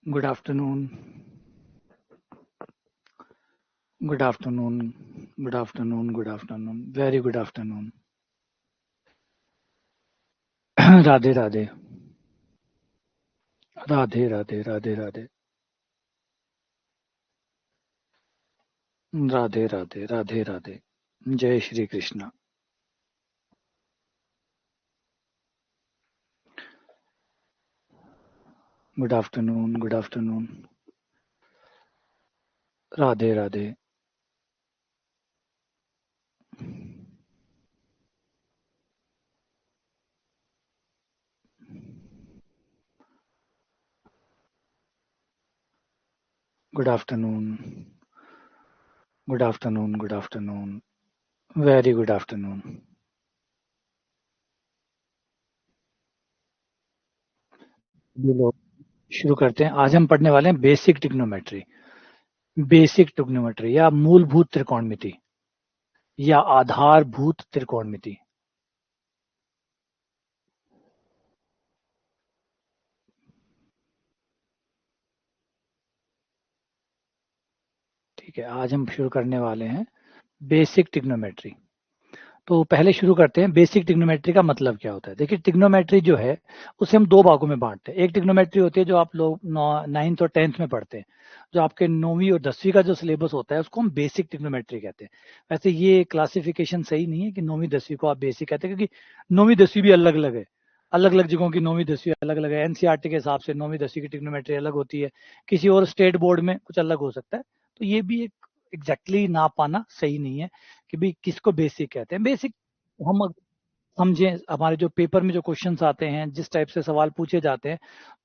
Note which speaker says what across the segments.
Speaker 1: Good afternoon. Good afternoon. Good afternoon. Good afternoon. Very good afternoon. Radhe Radhe Radhe Radhe Radhe Radhe Radhe Radhe Radhe Radhe जय Shri Krishna. Good afternoon. Good afternoon. Radhe Radhe. Good afternoon. Good afternoon. Good afternoon. Very good afternoon. बोलो. शुरू करते हैं. आज हम पढ़ने वाले हैं बेसिक ट्रिग्नोमेट्री. बेसिक ट्रिग्नोमेट्री या मूलभूत त्रिकोणमिति या आधारभूत त्रिकोणमिति. ठीक है. आज हम शुरू करने वाले हैं बेसिक ट्रिग्नोमेट्री. तो पहले शुरू करते हैं बेसिक ट्रिग्नोमेट्री का मतलब क्या होता है. देखिए, ट्रिग्नोमेट्री जो है उसे हम दो भागों में बांटते हैं. एक ट्रिग्नोमेट्री होती है जो आप लोग 9th और 10th में पढ़ते हैं. जो आपके 9वीं और 10वीं का जो सिलेबस होता है उसको हम बेसिक ट्रिग्नोमेट्री कहते हैं. वैसे ये क्लासिफिकेशन सही नहीं है कि 9वीं 10वीं को आप बेसिक कहते हैं, क्योंकि 9वीं 10वीं भी अलग अलग है. अलग अलग जगहों की 9वीं 10वीं अलग अलग है. एनसीईआरटी के हिसाब से 9वीं 10वीं की ट्रिग्नोमेट्री अलग होती है. किसी और स्टेट बोर्ड में कुछ अलग हो सकता है. तो ये भी एक एग्जैक्टली ना पाना सही नहीं है कि भाई किसको बेसिक कहते हैं. बेसिक हम समझें, हमारे जो पेपर में जो क्वेश्चंस आते हैं, जिस टाइप से सवाल पूछे जाते हैं,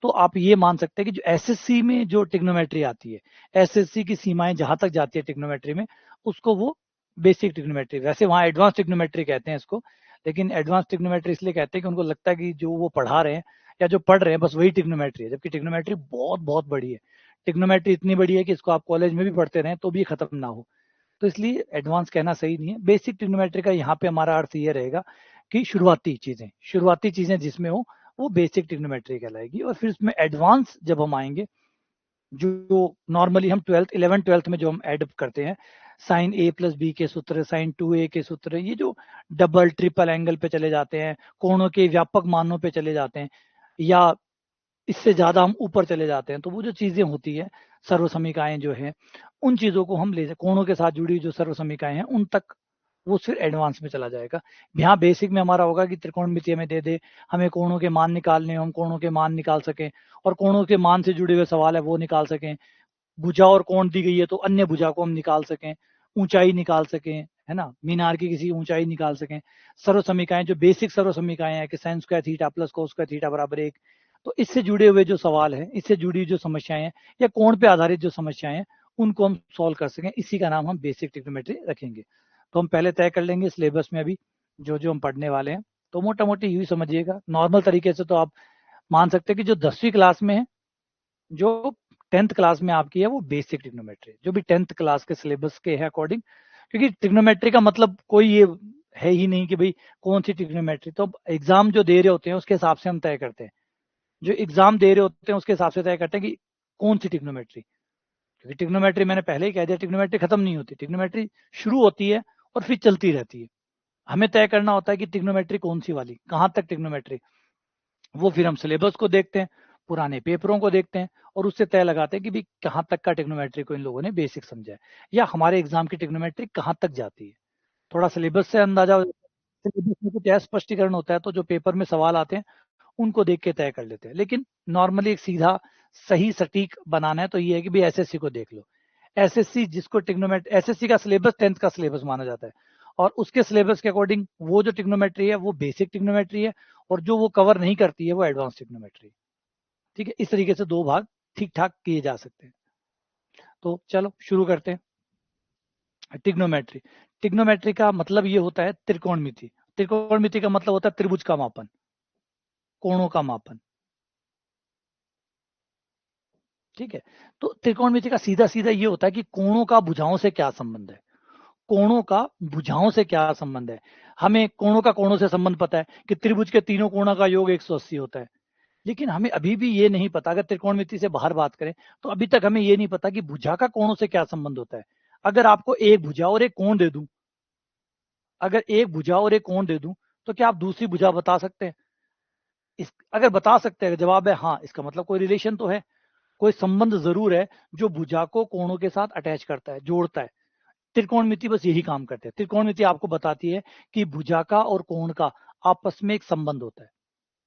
Speaker 1: तो आप ये मान सकते हैं कि जो एसएससी में जो ट्रिग्नोमेट्री आती है, एसएससी की सीमाएं जहां तक जाती है ट्रिग्नोमेट्री में, उसको वो बेसिक ट्रिग्नोमेट्री. वैसे वहाँ एडवांस ट्रिग्नोमेट्री कहते हैं इसको, लेकिन एडवांस ट्रिग्नोमेट्री इसलिए कहते हैं कि उनको लगता है कि जो वो पढ़ा रहे हैं या जो पढ़ रहे हैं बस वही ट्रिग्नोमेट्री है, जबकि ट्रिग्नोमेट्री बहुत बहुत बड़ी है. ट्रिग्नोमेट्री इतनी बड़ी है कि इसको आप कॉलेज में भी पढ़ते रहें तो भी खत्म ना हो. तो इसलिए एडवांस कहना सही नहीं है. बेसिक ट्रिग्नोमेट्री का यहाँ पे हमारा अर्थ ये रहेगा कि शुरुआती चीजें जिसमें हो वो बेसिक ट्रिग्नोमेट्री कहलाएगी. और फिर उसमें एडवांस जब हम आएंगे, जो नॉर्मली हम 11th 12th में जो हम एड करते हैं, साइन ए प्लस बी के सूत्र, साइन 2a के सूत्र, ये जो डबल ट्रिपल एंगल पे चले जाते हैं, कोणों के व्यापक मानों पे चले जाते हैं, या इससे ज्यादा हम ऊपर चले जाते हैं, तो वो जो चीजें होती है, सर्वसमीकाएं जो है, उन चीजों को हम ले कोणों के साथ जुड़ी जो सर्वसमीकाएं हैं उन तक वो फिर एडवांस में चला जाएगा. यहाँ बेसिक में हमारा होगा कि त्रिकोणमिति हमें दे दे, हमें कोणों के मान निकालने, हम कोणों के मान निकाल सकें और कोणों के मान से जुड़े हुए सवाल है वो निकाल सकें. भुजा और कोण दी गई है तो अन्य भुजा को हम निकाल सकें, ऊंचाई निकाल सकें, है ना, मीनार की किसी ऊंचाई निकाल सकें. सर्व समीकाएं जो बेसिक सर्व समीकाएं हैं कि sign square theta plus cos square theta बराबर 1, तो इससे जुड़े हुए जो सवाल है, इससे जुड़ी जो समस्याएं हैं या कोण पे आधारित जो समस्याएं हैं, उनको हम सॉल्व कर सकें, इसी का नाम हम बेसिक ट्रिग्नोमेट्री रखेंगे. तो हम पहले तय कर लेंगे सिलेबस में अभी जो जो हम पढ़ने वाले हैं. तो मोटा मोटी यूं समझिएगा, नॉर्मल तरीके से तो आप मान सकते हैं कि जो 10वीं क्लास में है, जो 10th क्लास में आपकी है, वो बेसिक ट्रिग्नोमेट्री जो भी 10th क्लास के सिलेबस के है अकॉर्डिंग. क्योंकि ट्रिग्नोमेट्री का मतलब कोई ये है ही नहीं कि भाई कौन सी ट्रिग्नोमेट्री, तो एग्जाम जो दे रहे होते हैं उसके हिसाब से हम तय करते हैं. जो एग्जाम दे रहे होते हैं उसके हिसाब से तय करते हैं कि कौन सी ट्रिग्नोमेट्री. क्योंकि ट्रिग्नोमेट्री मैंने पहले ही कह दिया, ट्रिग्नोमेट्री खत्म नहीं होती. ट्रिग्नोमेट्री शुरू होती है और फिर चलती रहती है. हमें तय करना होता है कि ट्रिग्नोमेट्री कौन सी वाली, कहाँ तक ट्रिग्नोमेट्री. वो फिर हम सिलेबस को देखते हैं, पुराने पेपरों को देखते हैं और उससे तय लगाते हैं कि भाई कहाँ तक का ट्रिग्नोमेट्री को इन लोगों ने बेसिक समझा है, या हमारे एग्जाम की ट्रिग्नोमेट्री कहाँ तक जाती है. थोड़ा सिलेबस से अंदाजा हो जाता है. सिलेबस में कुछ ऐसा स्पष्टीकरण होता है तो जो पेपर में सवाल आते हैं उनको देख के तय कर लेते हैं. लेकिन नॉर्मली एक सीधा सही सटीक बनाना है तो ये है कि भाई एसएससी को देख लो. एसएससी जिसको ट्रिग्नोमेट्री, एसएससी का सिलेबस 10th का सिलेबस माना जाता है और उसके सिलेबस के अकॉर्डिंग वो जो ट्रिग्नोमेट्री है वो बेसिक ट्रिग्नोमेट्री है, और जो वो कवर नहीं करती है वो एडवांस ट्रिग्नोमेट्री. ठीक है, इस तरीके से दो भाग ठीक ठाक किए जा सकते हैं. तो चलो शुरू करते हैं. ट्रिग्नोमेट्री. ट्रिग्नोमेट्री का मतलब ये होता है त्रिकोणमिति. त्रिकोणमिति का मतलब होता है त्रिभुज का मापन, कोणों का मापन. ठीक है. तो त्रिकोणमिति का सीधा सीधा ये होता है कि कोणों का भुजाओं से क्या संबंध है. कोणों का भुजाओं से क्या संबंध है. हमें कोणों का कोणों से संबंध पता है कि त्रिभुज के तीनों कोणों का योग 180 होता है. लेकिन हमें अभी भी ये नहीं पता, अगर त्रिकोणमिति से बाहर बात करें तो अभी तक हमें ये नहीं पता कि भुजा का कोणों से क्या संबंध होता है। अगर आपको एक भुजा और एक कोण दे दूं, अगर एक भुजा और एक कोण दे दूं, तो क्या आप दूसरी भुजा बता सकते हैं? अगर बता सकते हैं, जवाब है हाँ, इसका मतलब कोई रिलेशन तो है, कोई संबंध जरूर है जो भुजा को कोणों के साथ अटैच करता है, जोड़ता है। त्रिकोणमिति बस यही काम करते हैं। त्रिकोणमिति आपको बताती है कि भुजा का और कोण का आपस में एक संबंध होता है,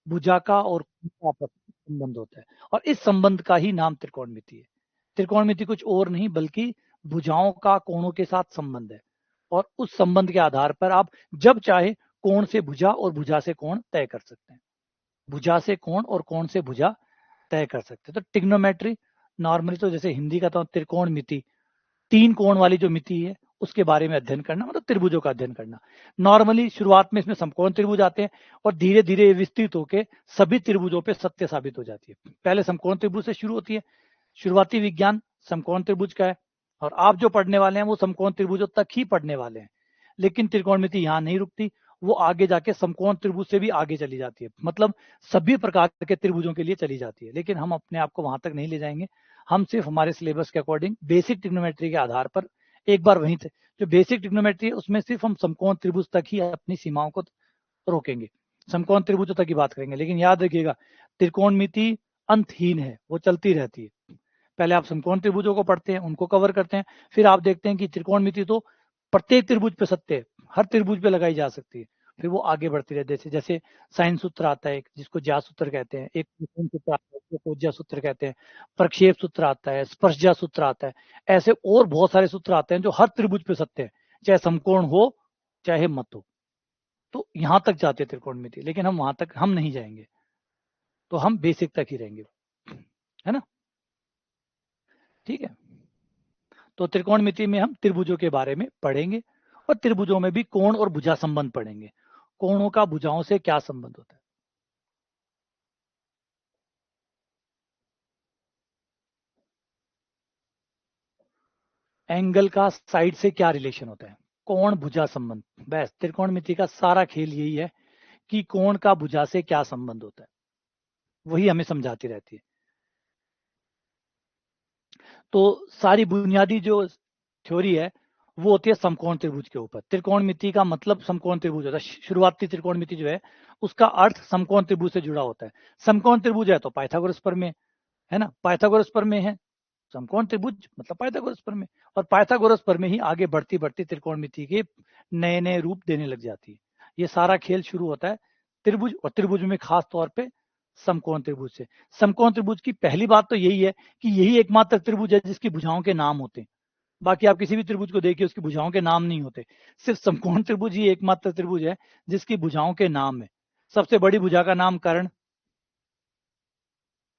Speaker 1: भुजा का और कोण का आपस में संबंध होता है, और इस संबंध का ही नाम त्रिकोणमिति है। त्रिकोणमिति कुछ और नहीं बल्कि भुजाओं का कोणों के साथ संबंध है, और उस संबंध के आधार पर आप जब चाहे कोण से भुजा और भुजा से कोण तय कर सकते हैं, भुजा से कोण और कोण से भुजा तय कर सकते हैं। तो ट्रिग्नोमेट्री नॉर्मली तो जैसे हिंदी का तो त्रिकोणमिति, तीन कोण वाली जो मिति है उसके बारे में अध्ययन करना, मतलब त्रिभुजों का अध्ययन करना। नॉर्मली शुरुआत में इसमें समकोण त्रिभुज आते हैं और धीरे धीरे विस्तृत होकर सभी त्रिभुजों पे सत्य साबित हो जाती है। पहले समकोण त्रिभुज से शुरू होती है, शुरुआती विज्ञान समकोण त्रिभुज का है, और आप जो पढ़ने वाले हैं वो समकोण त्रिभुजों तक ही पढ़ने वाले हैं। लेकिन त्रिकोणमिति यहाँ नहीं रुकती, वो आगे जाके समकोण त्रिभुज से भी आगे चली जाती है, मतलब सभी प्रकार के त्रिभुजों के लिए चली जाती है। लेकिन हम अपने आप को वहां तक नहीं ले जाएंगे, हम सिर्फ हमारे सिलेबस के अकॉर्डिंग बेसिक ट्रिग्नोमेट्री के आधार पर एक बार वहीं से जो बेसिक ट्रिग्नोमेट्री है उसमें सिर्फ हम समकोण त्रिभुज तक ही अपनी सीमाओं को रोकेंगे, समकोण त्रिभुजों तक ही बात करेंगे। लेकिन याद रखिएगा त्रिकोणमिति अंतहीन है, वो चलती रहती है। पहले आप समकोण त्रिभुजों को पढ़ते हैं, उनको कवर करते हैं, फिर आप देखते हैं कि त्रिकोणमिति तो प्रत्येक त्रिभुज पे सत्य है, हर त्रिभुज पे लगाई जा सकती है। फिर वो आगे बढ़ती रहती है, जैसे साइन सूत्र आता है जिसको ज्या सूत्र कहते हैं, एक सूत्र आता है जिसको कोज्या सूत्र कहते हैं, प्रक्षेप सूत्र आता है, स्पर्शज्या सूत्र आता है, ऐसे और बहुत सारे सूत्र आते हैं जो हर त्रिभुज पे सत्य है, चाहे समकोण हो चाहे मत हो। तो यहां तक जाते हैं त्रिकोणमिति, लेकिन हम वहां तक हम नहीं जाएंगे, तो हम बेसिक तक ही रहेंगे, है ना? ठीक है। तो त्रिकोणमिति में हम त्रिभुजों के बारे में पढ़ेंगे, और त्रिभुजों में भी कोण और भुजा संबंध पढ़ेंगे, कोणों का भुजाओं से क्या संबंध होता है। एंगल का साइड से क्या रिलेशन होता है, कोण भुजा संबंध, बस त्रिकोणमिति का सारा खेल यही है कि कोण का भुजा से क्या संबंध होता है, वही हमें समझाती रहती है। तो सारी बुनियादी जो थ्योरी है वो होती है समकोण त्रिभुज के ऊपर। त्रिकोणमिति का मतलब समकोण त्रिभुज होता है, शुरुआती त्रिकोणमिति जो है उसका अर्थ समकोण त्रिभुज से जुड़ा होता है। समकोण त्रिभुज है तो पाइथागोरस प्रमेय, है ना, पाइथागोरस प्रमेय है, समकोण त्रिभुज मतलब पाइथागोरस प्रमेय, और पाइथागोरस प्रमेय ही आगे बढ़ती बढ़ती त्रिकोणमिति के नए नए रूप देने लग जाती है। ये सारा खेल शुरू होता है त्रिभुज, और त्रिभुज में खास तौर पे समकोण त्रिभुज से। समकोण त्रिभुज की पहली बात तो यही है कि यही एकमात्र त्रिभुज है जिसकी भुजाओं के नाम होते हैं। बाकी आप किसी भी त्रिभुज को देखिए उसकी भुजाओं के नाम नहीं होते, सिर्फ समकोण त्रिभुज ही एकमात्र त्रिभुज है जिसकी भुजाओं के नाम है। सबसे बड़ी भुजा का नाम कर्ण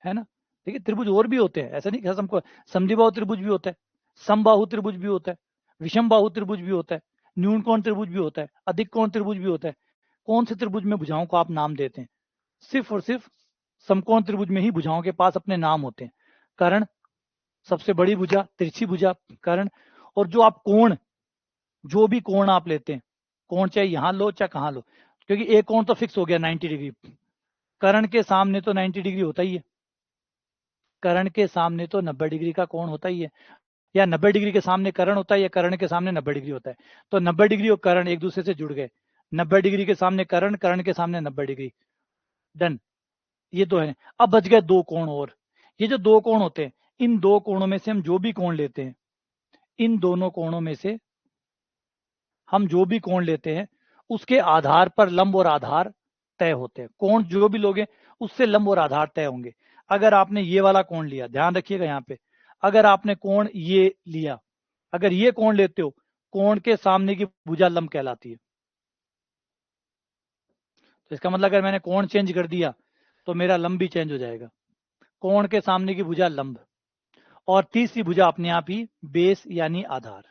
Speaker 1: है ना। देखिए त्रिभुज और भी होते हैं, ऐसा नहीं कि समको समद्विबाहु त्रिभुज भी होता है, समबाहु त्रिभुज भी होता है, विषम बाहु त्रिभुज भी होता है, न्यून कोण त्रिभुज भी होता है, अधिक कोण त्रिभुज भी होता है। कौन से त्रिभुज में भुजाओं को आप नाम देते हैं? सिर्फ और सिर्फ समकोण त्रिभुज में ही भुजाओं के पास अपने नाम होते हैं। कर्ण सबसे बड़ी भुजा, तिरछी भुजा कर्ण। और जो आप कोण, जो भी कोण आप लेते हैं, कोण चाहे यहां लो चाहे कहां लो, क्योंकि एक कोण तो फिक्स हो गया 90 डिग्री, कर्ण के सामने तो 90 डिग्री होता ही है, कर्ण के सामने तो 90 डिग्री का कोण होता ही है, या 90 डिग्री के सामने कर्ण होता है या कर्ण के सामने 90 डिग्री होता है। तो 90 डिग्री और कर्ण एक दूसरे से जुड़ गए, 90 डिग्री के सामने कर्ण, कर्ण के सामने 90 डिग्री, डन। ये तो है। अब बच गए दो कोण और। ये जो दो कोण होते हैं, इन दो कोणों में से हम जो भी कोण लेते हैं, इन दोनों कोणों में से हम जो भी कोण लेते हैं उसके आधार पर लंब और आधार तय होते हैं। कोण जो भी लोगे उससे लंब और आधार तय होंगे। अगर आपने ये वाला कोण लिया, ध्यान रखिएगा यहाँ पे, अगर आपने कोण ये लिया, अगर ये कोण लेते हो, कोण के सामने की भुजा लंब कहलाती है। तो इसका मतलब अगर मैंने कोण चेंज कर दिया तो मेरा लंब भी चेंज हो जाएगा। कोण के सामने की भुजा लंब, और तीसरी भुजा अपने आप ही बेस यानी आधार।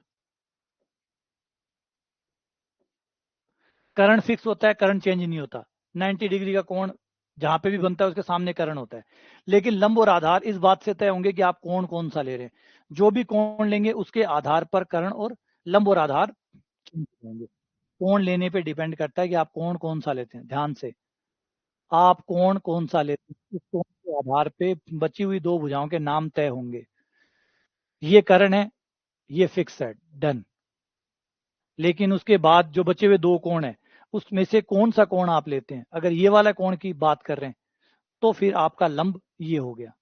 Speaker 1: कर्ण फिक्स होता है, कर्ण चेंज नहीं होता। 90 डिग्री का कोण जहां पे भी बनता है उसके सामने कर्ण होता है। लेकिन लंब और आधार इस बात से तय होंगे कि आप कोण कौन सा ले रहे हैं। जो भी कोण लेंगे उसके आधार पर कर्ण और लंब और आधार चेंज होंगे। कोण लेने पे डिपेंड करता है कि आप कोण कौन सा लेते हैं, ध्यान से। आप कोण कौन सा लेते हैं, इस कोण के आधार पे बची हुई दो भुजाओं के नाम तय होंगे। ये कर्ण है, ये फिक्स है, डन। लेकिन उसके बाद जो बचे हुए दो कोण है, उसमें से कौन सा कोण आप लेते हैं। अगर ये वाला कोण की बात कर रहे हैं तो फिर आपका लंब ये हो गया।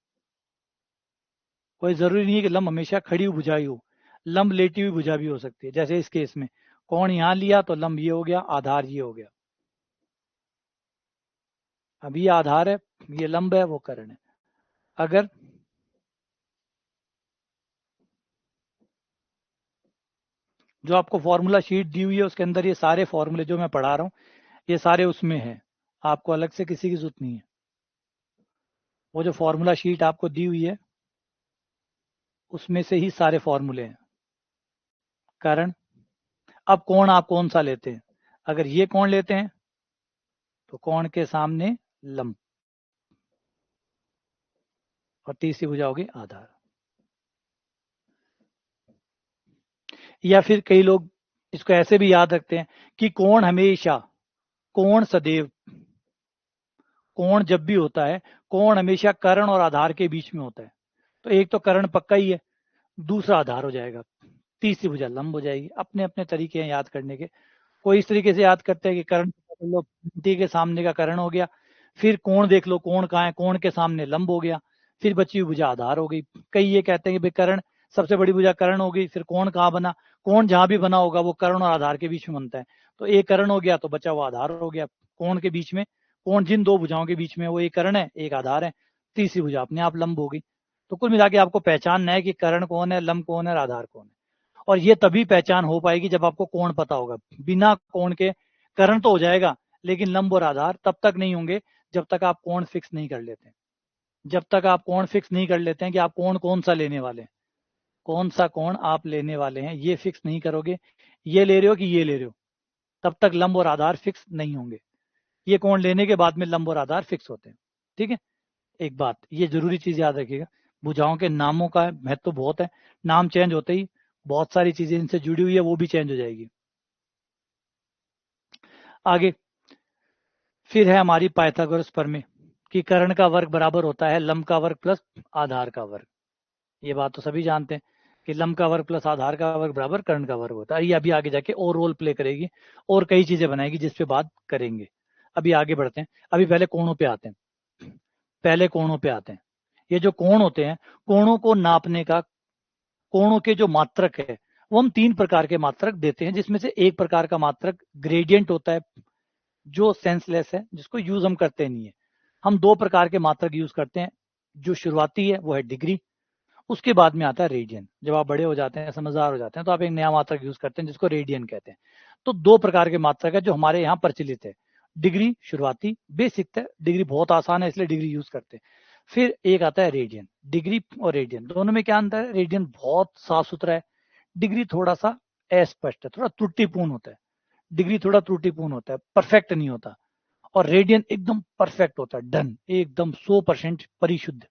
Speaker 1: कोई जरूरी नहीं है कि लंब हमेशा खड़ी हुई भुजा ही हो, लंब लेटी हुई भुजा भी हो सकती है। जैसे इस केस में कोण यहां लिया तो लंब ये हो गया, आधार ये हो गया। अब ये आधार है, ये लंब है, वो कर्ण है। अगर जो आपको फॉर्मूला शीट दी हुई है उसके अंदर ये सारे फॉर्मूले जो मैं पढ़ा रहा हूँ ये सारे उसमें हैं, आपको अलग से किसी की जरूरत नहीं है। वो जो फॉर्मूला शीट आपको दी हुई है उसमें से ही सारे फॉर्मूले हैं। कारण अब कोण आप कौन सा लेते हैं। अगर ये कोण लेते हैं तो कोण के सामने लंब और तीसरी भुजा होगी आधार। या फिर कई लोग इसको ऐसे भी याद रखते हैं कि कोण हमेशा, कोण सदैव, कोण जब भी होता है कोण हमेशा कर्ण और आधार के बीच में होता है। तो एक तो कर्ण पक्का ही है, दूसरा आधार हो जाएगा, तीसरी भुजा लंब हो जाएगी। अपने अपने तरीके हैं याद करने के। कोई इस तरीके से याद करते हैं कि कर्ण लो, पंक्ति के सामने का कर्ण हो गया, फिर कोण देख लो कोण कहाँ है, कोण के सामने लंब हो गया, फिर बची हुई भुजा आधार हो गई। कई ये कहते हैं कि भाई कर्ण सबसे बड़ी भुजा कर्ण हो गई, फिर कोण कहाँ बना, कोण जहां भी बना होगा वो कर्ण और आधार के बीच में बनता है। तो एक कर्ण हो गया तो बचा हुआ आधार हो गया। कोण के बीच में, कोण जिन दो भुजाओं के बीच में वो एक कर्ण है एक आधार है, तीसरी भुजा अपने आप लंब हो गई। तो कुल मिला के आपको पहचानना है कि कर्ण कौन है, लंब कौन है और आधार कौन है। और ये तभी पहचान हो पाएगी जब आपको कोण पता होगा। बिना कोण के कर्ण तो हो जाएगा लेकिन लंब और आधार तब तक नहीं होंगे जब तक आप कोण फिक्स नहीं कर लेते। जब तक आप कोण फिक्स नहीं कर लेते हैं कि आप कोण कौन सा लेने वाले हैं, कौन सा कोण आप लेने वाले हैं, ये फिक्स नहीं करोगे, ये ले रहे हो कि ये ले रहे हो, तब तक लंब और आधार फिक्स नहीं होंगे। ये कोण लेने के बाद में लंब और आधार फिक्स होते हैं। ठीक है। एक बात ये जरूरी चीज याद रखिएगा, भुजाओं के नामों का महत्व तो बहुत है। नाम चेंज होते ही बहुत सारी चीजें इनसे जुड़ी हुई है वो भी चेंज हो जाएगी। आगे फिर है हमारी पाइथागोरस प्रमेय कि कर्ण का वर्ग बराबर होता है लंब का वर्ग प्लस आधार का वर्ग। ये बात तो सभी जानते हैं कि लंब का वर्ग प्लस आधार का वर्ग बराबर कर्ण का वर्ग होता है। ये अभी आगे जाके और रोल प्ले करेगी और कई चीजें बनाएगी जिस पे बात करेंगे। अभी आगे बढ़ते हैं, अभी पहले कोणों पे आते हैं। पहले कोणों पे आते हैं। ये जो कोण होते हैं, कोणों को नापने का, कोणों के जो मात्रक है वो हम तीन प्रकार के मात्रक देते हैं, जिसमें से एक प्रकार का मात्रक ग्रेडियंट होता है जो सेंसलेस है, जिसको यूज हम करते नहीं है। हम दो प्रकार के मात्रक यूज करते हैं। जो शुरुआती है वो है डिग्री, उसके बाद में आता है रेडियन। जब आप बड़े हो जाते हैं, समझदार हो जाते हैं, तो आप एक नया मात्रक यूज करते हैं जिसको रेडियन कहते हैं। तो दो प्रकार के मात्रक है जो हमारे यहाँ प्रचलित है। डिग्री शुरुआती बेसिक है, डिग्री बहुत आसान है इसलिए डिग्री यूज करते हैं। फिर एक आता है रेडियन। डिग्री और रेडियन दोनों में क्या अंतर है, रेडियन बहुत साफ सुथरा है, डिग्री थोड़ा सा अस्पष्ट है, थोड़ा त्रुटिपूर्ण होता है। डिग्री थोड़ा त्रुटिपूर्ण होता है, परफेक्ट नहीं होता। और रेडियन एकदम परफेक्ट होता है, डन, एकदम 100% परिशुद्ध।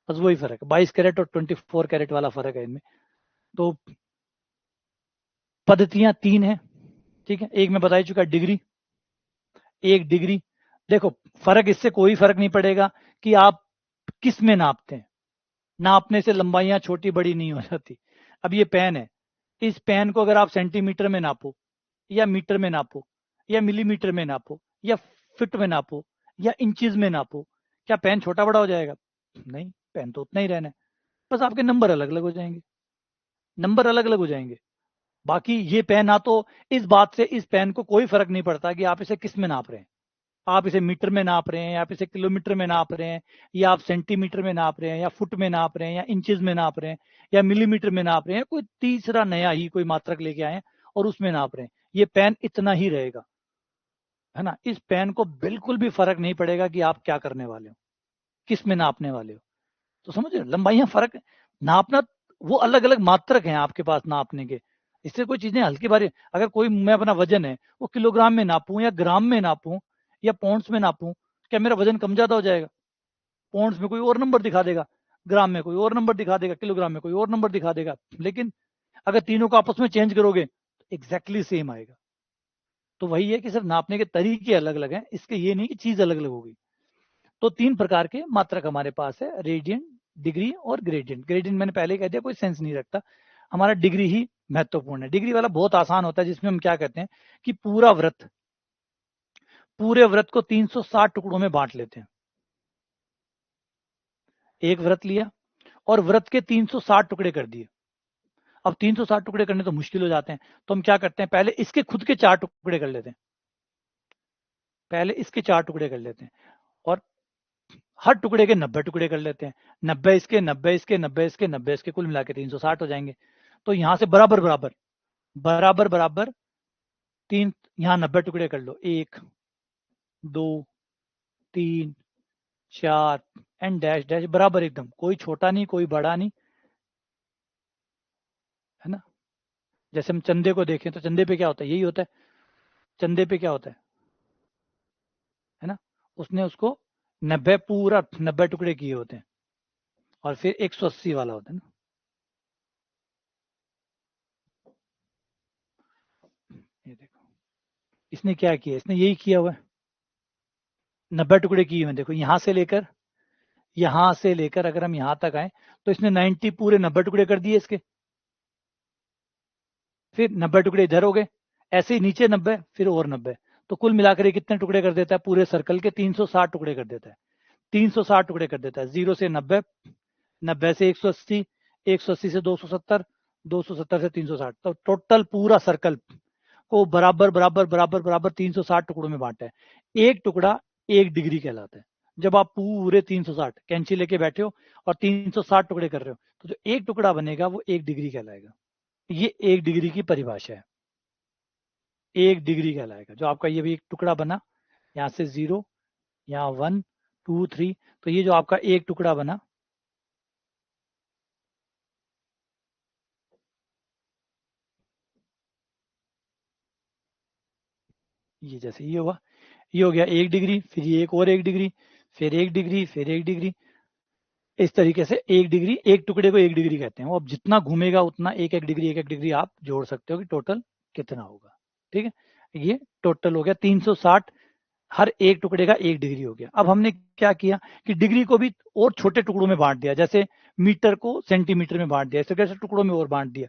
Speaker 1: बस वही फर्क है, 22 कैरेट और 24 कैरेट वाला फर्क है इनमें। तो पद्धतियां तीन है। ठीक है, एक मैं बता चुका डिग्री, एक डिग्री। देखो फर्क इससे कोई फर्क नहीं पड़ेगा कि आप किस में नापते हैं, नापने से लंबाइयां छोटी बड़ी नहीं हो जाती। अब ये पेन है, इस पेन को अगर आप सेंटीमीटर में नापो या मीटर में नापो या मिलीमीटर में नापो या फिट में नापो या इंचेस में नापो, क्या पेन छोटा बड़ा हो जाएगा? नहीं, पेन तो उतना ही रहना है। बस आपके नंबर अलग अलग हो जाएंगे, नंबर अलग अलग हो जाएंगे। बाकी ये पेन ना तो, इस बात से इस पेन को कोई फर्क नहीं पड़ता कि आप इसे किस में नाप रहे हैं। आप इसे मीटर में नाप रहे हैं, आप इसे किलोमीटर में नाप रहे हैं, या आप सेंटीमीटर में नाप रहे हैं, या फुट में नाप रहे हैं, या इंचेस में नाप रहे हैं, या मिलीमीटर में नाप रहे हैं, कोई तीसरा नया ही कोई मात्रक लेके आए हैं और उसमें नाप रहे हैं, ये पेन इतना ही रहेगा, है ना। इस पेन को बिल्कुल भी फर्क नहीं पड़ेगा कि आप क्या करने वाले हो, किस में नापने वाले हो। तो समझ रहे हो, लंबाइयां फर्क, नापना, वो अलग अलग मात्रक हैं आपके पास नापने के। इससे कोई चीजें हल्की भारी, अगर कोई, मैं अपना वजन है वो किलोग्राम में नापूं या ग्राम में नापूं या पौंड्स में नापूं, क्या मेरा वजन कम ज्यादा हो जाएगा? पौंड्स में कोई और नंबर दिखा देगा, ग्राम में कोई और नंबर दिखा देगा, किलोग्राम में कोई और नंबर दिखा देगा। लेकिन अगर तीनों को आपस में चेंज करोगे तो एग्जैक्टली सेम आएगा। तो वही है कि सिर्फ नापने के तरीके अलग अलग हैं, इसके ये नहीं कि चीज अलग अलग होगी। तो 3 प्रकार के मात्रक हमारे पास है, रेडियन, डिग्री और ग्रेडियंट। ग्रेडियंट मैंने पहले कह दिया, कोई सेंस नहीं रखता, हमारा डिग्री ही महत्वपूर्ण है। डिग्री वाला बहुत आसान होता है, जिसमें हम क्या कहते हैं कि पूरे व्रत को 360 टुकड़ों में बांट लेते हैं। एक व्रत लिया और व्रत के 360 टुकड़े कर दिए। अब 360 टुकड़े करने तो मुश्किल हो जाते हैं, तो हम क्या करते हैं, पहले इसके खुद के 4 टुकड़े कर लेते हैं। पहले इसके 4 टुकड़े कर लेते हैं और हर टुकड़े के 90 टुकड़े कर लेते हैं। 90 इसके, 90 इसके, 90 इसके, 90 इसके, कुल मिला के 360 हो जाएंगे। तो यहां से बराबर बराबर बराबर बराबर 3, यहां 90 टुकड़े कर लो, 1 2 3 4 एंड डैश डैश, बराबर एकदम, कोई छोटा नहीं कोई बड़ा नहीं, है ना। जैसे हम चंदे को देखें तो चंदे पे क्या होता है, यही होता है। चंदे पे क्या होता है ना, उसने उसको 90 पूरा 90 टुकड़े किए होते हैं और फिर 180 वाला होता है ना। ये देखो, इसने क्या किया, इसने यही किया हुआ है, 90 टुकड़े किए हुए। देखो यहां से लेकर अगर हम यहां तक आए तो इसने 90 पूरे 90 टुकड़े कर दिए इसके, फिर 90 टुकड़े इधर हो गए, ऐसे ही नीचे 90, फिर और 90, तो कुल मिलाकर ये कितने टुकड़े कर देता है, पूरे सर्कल के 360 टुकड़े कर देता है। 360 टुकड़े कर देता है, 0 से 90, 90 से 180, 180 से 270, 270 से 360, तो टोटल पूरा सर्कल को बराबर बराबर बराबर बराबर 360 टुकड़ों में बांटा है। एक टुकड़ा 1 डिग्री कहलाता है। जब आप पूरे 360 कैंची लेके बैठे हो और 360 टुकड़े कर रहे हो, तो जो एक टुकड़ा बनेगा वो 1 डिग्री कहलाएगा। ये 1 डिग्री की परिभाषा है, 1 डिग्री कहलाएगा। जो आपका ये भी एक टुकड़ा बना, यहाँ से 0, यहाँ 1 2 3, तो ये जो आपका एक टुकड़ा बना, ये जैसे ये हुआ, ये हो गया 1 डिग्री, फिर ये एक और 1 डिग्री, फिर 1 डिग्री, फिर 1 डिग्री। इस तरीके से 1 डिग्री, एक टुकड़े को 1 डिग्री कहते हैं। वो अब जितना घूमेगा उतना 1 डिग्री 1 डिग्री आप जोड़ सकते हो कि टोटल कितना होगा। ठीक है, ये टोटल हो गया 360, हर एक टुकड़े का 1 डिग्री हो गया। अब हमने क्या किया कि डिग्री को भी और छोटे टुकड़ों में बांट दिया, जैसे मीटर को सेंटीमीटर में बांट दिया, इस तरह से टुकड़ों में और बांट दिया।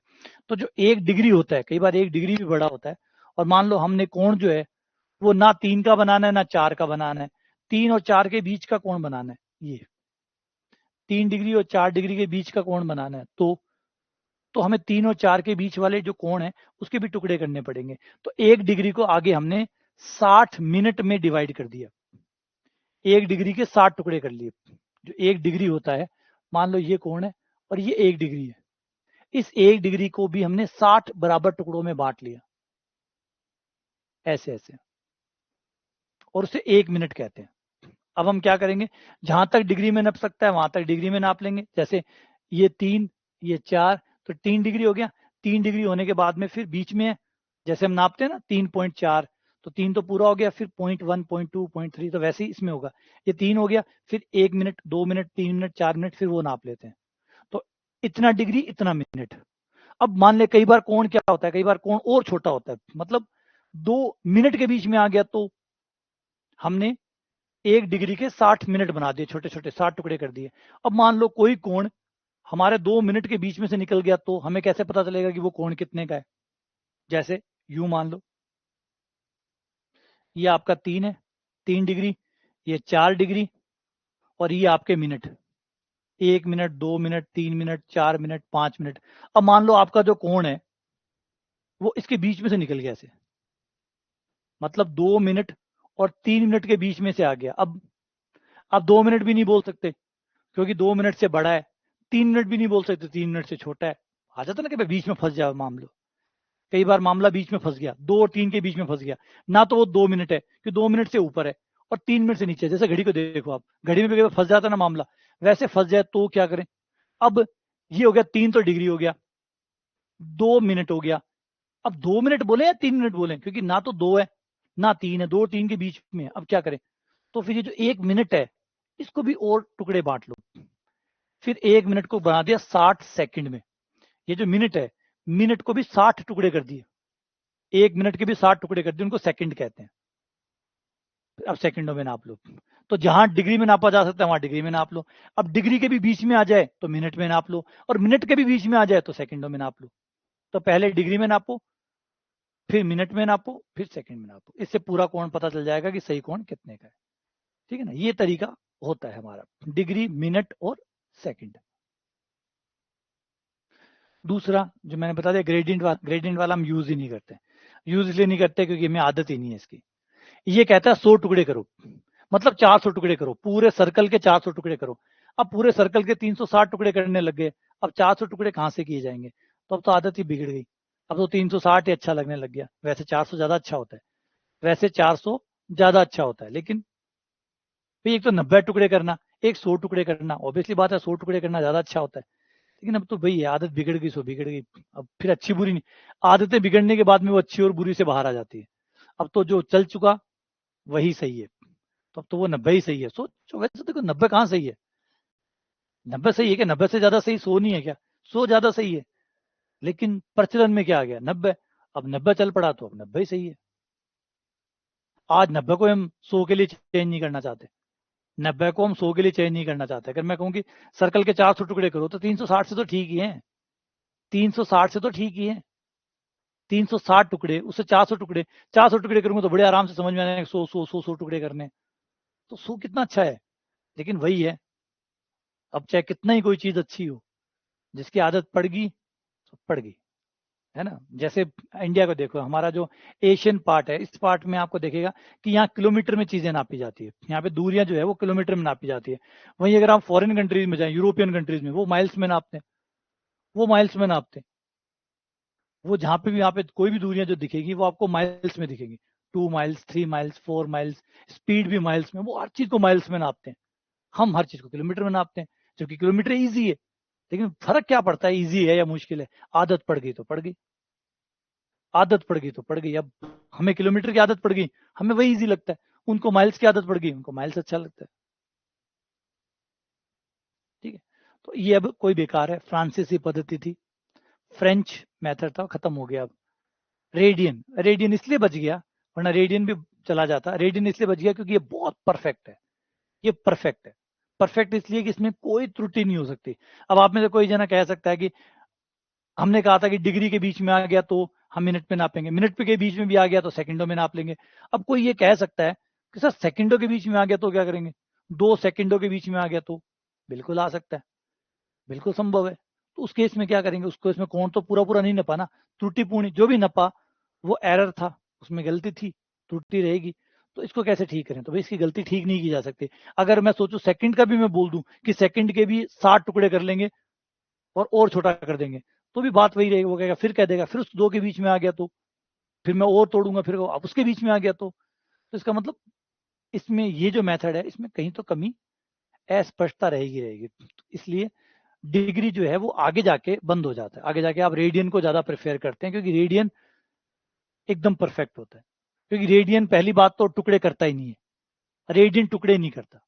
Speaker 1: तो जो 1 डिग्री होता है, कई बार 1 डिग्री भी बड़ा होता है। और मान लो हमने कोण जो है वो ना 3 का बनाना है ना 4 का बनाना है, 3 और 4 के बीच का कोण बनाना है। ये 3 डिग्री और 4 डिग्री के बीच का कोण बनाना है, तो हमें 3 और 4 के बीच वाले जो कोण है उसके भी टुकड़े करने पड़ेंगे। तो 1 डिग्री को आगे हमने 60 मिनट में डिवाइड कर दिया, 1 डिग्री के 60 टुकड़े कर लिए। जो 1 डिग्री होता है, मान लो ये कोण है और ये 1 डिग्री है, इस 1 डिग्री को भी हमने 60 बराबर टुकड़ों में बांट लिया, ऐसे ऐसे, और उसे 1 मिनट कहते हैं। अब हम क्या करेंगे, जहां तक डिग्री में नाप सकता है वहां तक डिग्री में नाप लेंगे। जैसे ये 3, ये 4, तो 3 डिग्री हो गया। 3 डिग्री होने के बाद में फिर बीच में है, जैसे हम नापते हैं ना 3.4, तो 3 तो पूरा हो गया, फिर 0.1 0.2 0.3, तो वैसे ही इसमें होगा। ये 3 हो गया, फिर 1 मिनट 2 मिनट 3 मिनट 4 मिनट, फिर वो नाप लेते हैं। तो इतना डिग्री इतना मिनट। अब मान ले कई बार कोण क्या होता है, कई बार कोण और छोटा होता है, मतलब 2 मिनट के बीच में आ गया, तो हमने 1 डिग्री के 60 मिनट बना दिए, छोटे छोटे 60 टुकड़े कर दिए। अब मान लो कोई कोण हमारे 2 मिनट के बीच में से निकल गया, तो हमें कैसे पता चलेगा कि वो कोण कितने का है। जैसे यूं मान लो ये आपका 3 है, 3 डिग्री, ये 4 डिग्री, और ये आपके minute, 1 minute 2 minute 3 minute 4 minute 5 minute. अब मान लो आपका जो कोण है वो इसके बीच में से निकल गया ऐसे, मतलब 2 मिनट और 3 मिनट के बीच में से आ गया। अब आप 2 मिनट भी नहीं बोल सकते क्योंकि 2 मिनट से बड़ा है, 3 मिनट भी नहीं बोल सकते 3 मिनट से छोटा है। आ जाता ना कि बीच में फंस जाए मामला, कई बार मामला बीच में फंस गया, 2 और 3 के बीच में फंस गया, ना तो वो 2 मिनट है कि 2 मिनट से ऊपर है और 3 मिनट से नीचे। जैसे घड़ी को देखो आप, घड़ी में भी कई बार फंस जाता ना मामला, वैसे फंस जाए तो क्या करें। अब ये हो गया 3 तो डिग्री हो गया, 2 मिनट हो गया। अब 2 मिनट बोले या 3 मिनट बोले, क्योंकि ना तो 2 है ना 3 है, 2 और 3 के बीच में। अब क्या करें, तो फिर ये जो 1 मिनट है इसको भी और टुकड़े बांट लो। फिर 1 मिनट को बना दिया 60 सेकंड में। ये जो मिनट है, मिनट को भी 60 टुकड़े कर दिए, 1 मिनट के भी 60 टुकड़े कर दिए, उनको सेकंड कहते हैं। अब सेकंडों में नाप लो। तो जहां डिग्री में नापा जा सकता है वहां डिग्री में नाप लो। अब डिग्री के भी बीच में आ जाए तो मिनट में नाप लो, और मिनट के भी बीच में आ जाए तो सेकंडों में नाप लो। तो पहले डिग्री में नापो, फिर मिनट में नापो, फिर सेकंड में नापो। इससे पूरा कोण पता चल जाएगा कि सही कोण कितने का है। ठीक है ना, ये तरीका होता है हमारा, डिग्री, मिनट और सेकंड। दूसरा जो मैंने बता दिया, ग्रेडियंट वाला हम यूज ही नहीं करते। यूज इसलिए नहीं करते क्योंकि हमें आदत ही नहीं है इसकी। ये कहता है 100 टुकड़े करो, मतलब 400 टुकड़े करो, पूरे सर्कल के 400 टुकड़े करो। अब पूरे सर्कल के 360 टुकड़े करने लग गए, अब 400 टुकड़े कहां से किए जाएंगे? तो अब तो आदत ही बिगड़ गई। अब तो 360 ही अच्छा लगने लग गया। वैसे 400 ज्यादा अच्छा होता है, वैसे 400 ज्यादा अच्छा होता है, लेकिन भाई एक तो 90 टुकड़े करना, एक 100 टुकड़े करना, ऑब्वियसली बात है 100 टुकड़े करना ज्यादा अच्छा होता है। लेकिन अब तो भाई आदत बिगड़ गई सो बिगड़ गई। अब फिर अच्छी बुरी नहीं, आदतें बिगड़ने के बाद में वो अच्छी और बुरी से बाहर आ जाती है। अब तो जो चल चुका वही सही है, तो अब तो वो 90 ही सही है। सोचो वैसे देखो 90 कहाँ सही है? 90 सही है क्या? 90 से ज्यादा सही 100 नहीं है क्या? 100 ज्यादा सही है, लेकिन प्रचलन में क्या आ गया? 90। अब 90 चल पड़ा तो अब 90 ही सही है। आज 90 को हम 100 के लिए चेंज नहीं करना चाहते। 90 को हम 100 के लिए चेंज नहीं करना चाहते। अगर मैं कहूँ कि सर्कल के 400 टुकड़े करो तो 360 से तो ठीक ही है। 360 से तो ठीक ही है। 360 टुकड़े उससे 400 टुकड़े, 400 टुकड़े करूंगा तो बड़े आराम से समझ में आएगा 100 टुकड़े करने। तो 100 कितना अच्छा है। लेकिन वही है, अब चाहे कितना ही कोई चीज अच्छी हो, जिसकी आदत पड़ गई तो पड़ गई, है ना। जैसे इंडिया को देखो, हमारा जो एशियन पार्ट है, इस पार्ट में आपको देखेगा कि यहाँ किलोमीटर में चीजें नापी जाती है। यहाँ पे दूरियां जो है वो किलोमीटर में नापी जाती है। वहीं अगर आप फॉरेन कंट्रीज में जाए, यूरोपियन कंट्रीज में, वो माइल्स में नापते हैं। वो माइल्स में नापते हैं। वो जहाँ पे भी यहाँ पे कोई भी दूरियां जो दिखेगी वो आपको माइल्स में दिखेगी। 2 माइल्स, 3 माइल्स, 4 माइल्स, स्पीड भी माइल्स में, वो हर चीज को माइल्स में नापते हैं। हम हर चीज को किलोमीटर में नापते हैं, क्योंकि किलोमीटर ईजी है। लेकिन फर्क क्या पड़ता है, ईजी है या मुश्किल है? आदत पड़ गई तो पड़ गई, आदत पड़ गई तो पड़ गई। अब हमें किलोमीटर की आदत पड़ गई, हमें वही इजी लगता है। उनको माइल्स की आदत पड़ गई, उनको माइल्स अच्छा लगता है। ठीक है, तो ये अब कोई बेकार है, फ्रांसीसी पद्धति थी, फ्रेंच मेथड था, खत्म हो गया अब। रेडियन, रेडियन इसलिए बच गया, वरना रेडियन भी चला जाता। रेडियन इसलिए बच गया क्योंकि ये बहुत परफेक्ट है। ये परफेक्ट है। परफेक्ट इसलिए कि इसमें कोई त्रुटि नहीं हो सकती। अब आप में से कोई जना कह सकता है कि हमने कहा था कि डिग्री के बीच में आ गया तो हम मिनट में नापेंगे, मिनट के बीच में भी आ गया तो सेकंडों में नाप लेंगे। अब कोई ये कह सकता है कि सर सेकंडों के बीच में आ गया तो क्या करेंगे? 2 सेकंडों के बीच में आ गया तो? बिल्कुल आ सकता है, बिल्कुल संभव है। तो उस केस में क्या करेंगे? उसको इसमें कोण तो पूरा पूरा नहीं नपा ना, त्रुटिपूर्ण जो भी नपा वो एरर था, उसमें गलती थी, त्रुटि रहेगी। तो इसको कैसे ठीक करें? तो भाई इसकी गलती ठीक नहीं की जा सकती। अगर मैं सोचूं सेकंड का भी मैं बोल दूं कि सेकंड के भी 60 टुकड़े कर लेंगे और छोटा कर देंगे, तो भी बात वही रहेगी। वो कहेगा, फिर कह देगा फिर उस 2 के बीच में आ गया तो, फिर मैं और तोड़ूंगा, फिर अब उसके बीच में आ गया तो इसका मतलब इसमें ये जो मेथड है इसमें कहीं तो कमी, अस्पष्टता रहेगी रहेगी। इसलिए डिग्री जो है वो आगे जाके बंद हो जाता है। आगे जाके आप रेडियन को ज्यादा प्रेफर करते हैं, क्योंकि रेडियन एकदम परफेक्ट होता है। क्योंकि रेडियन पहली बात तो टुकड़े करता ही नहीं है, रेडियन टुकड़े नहीं करता।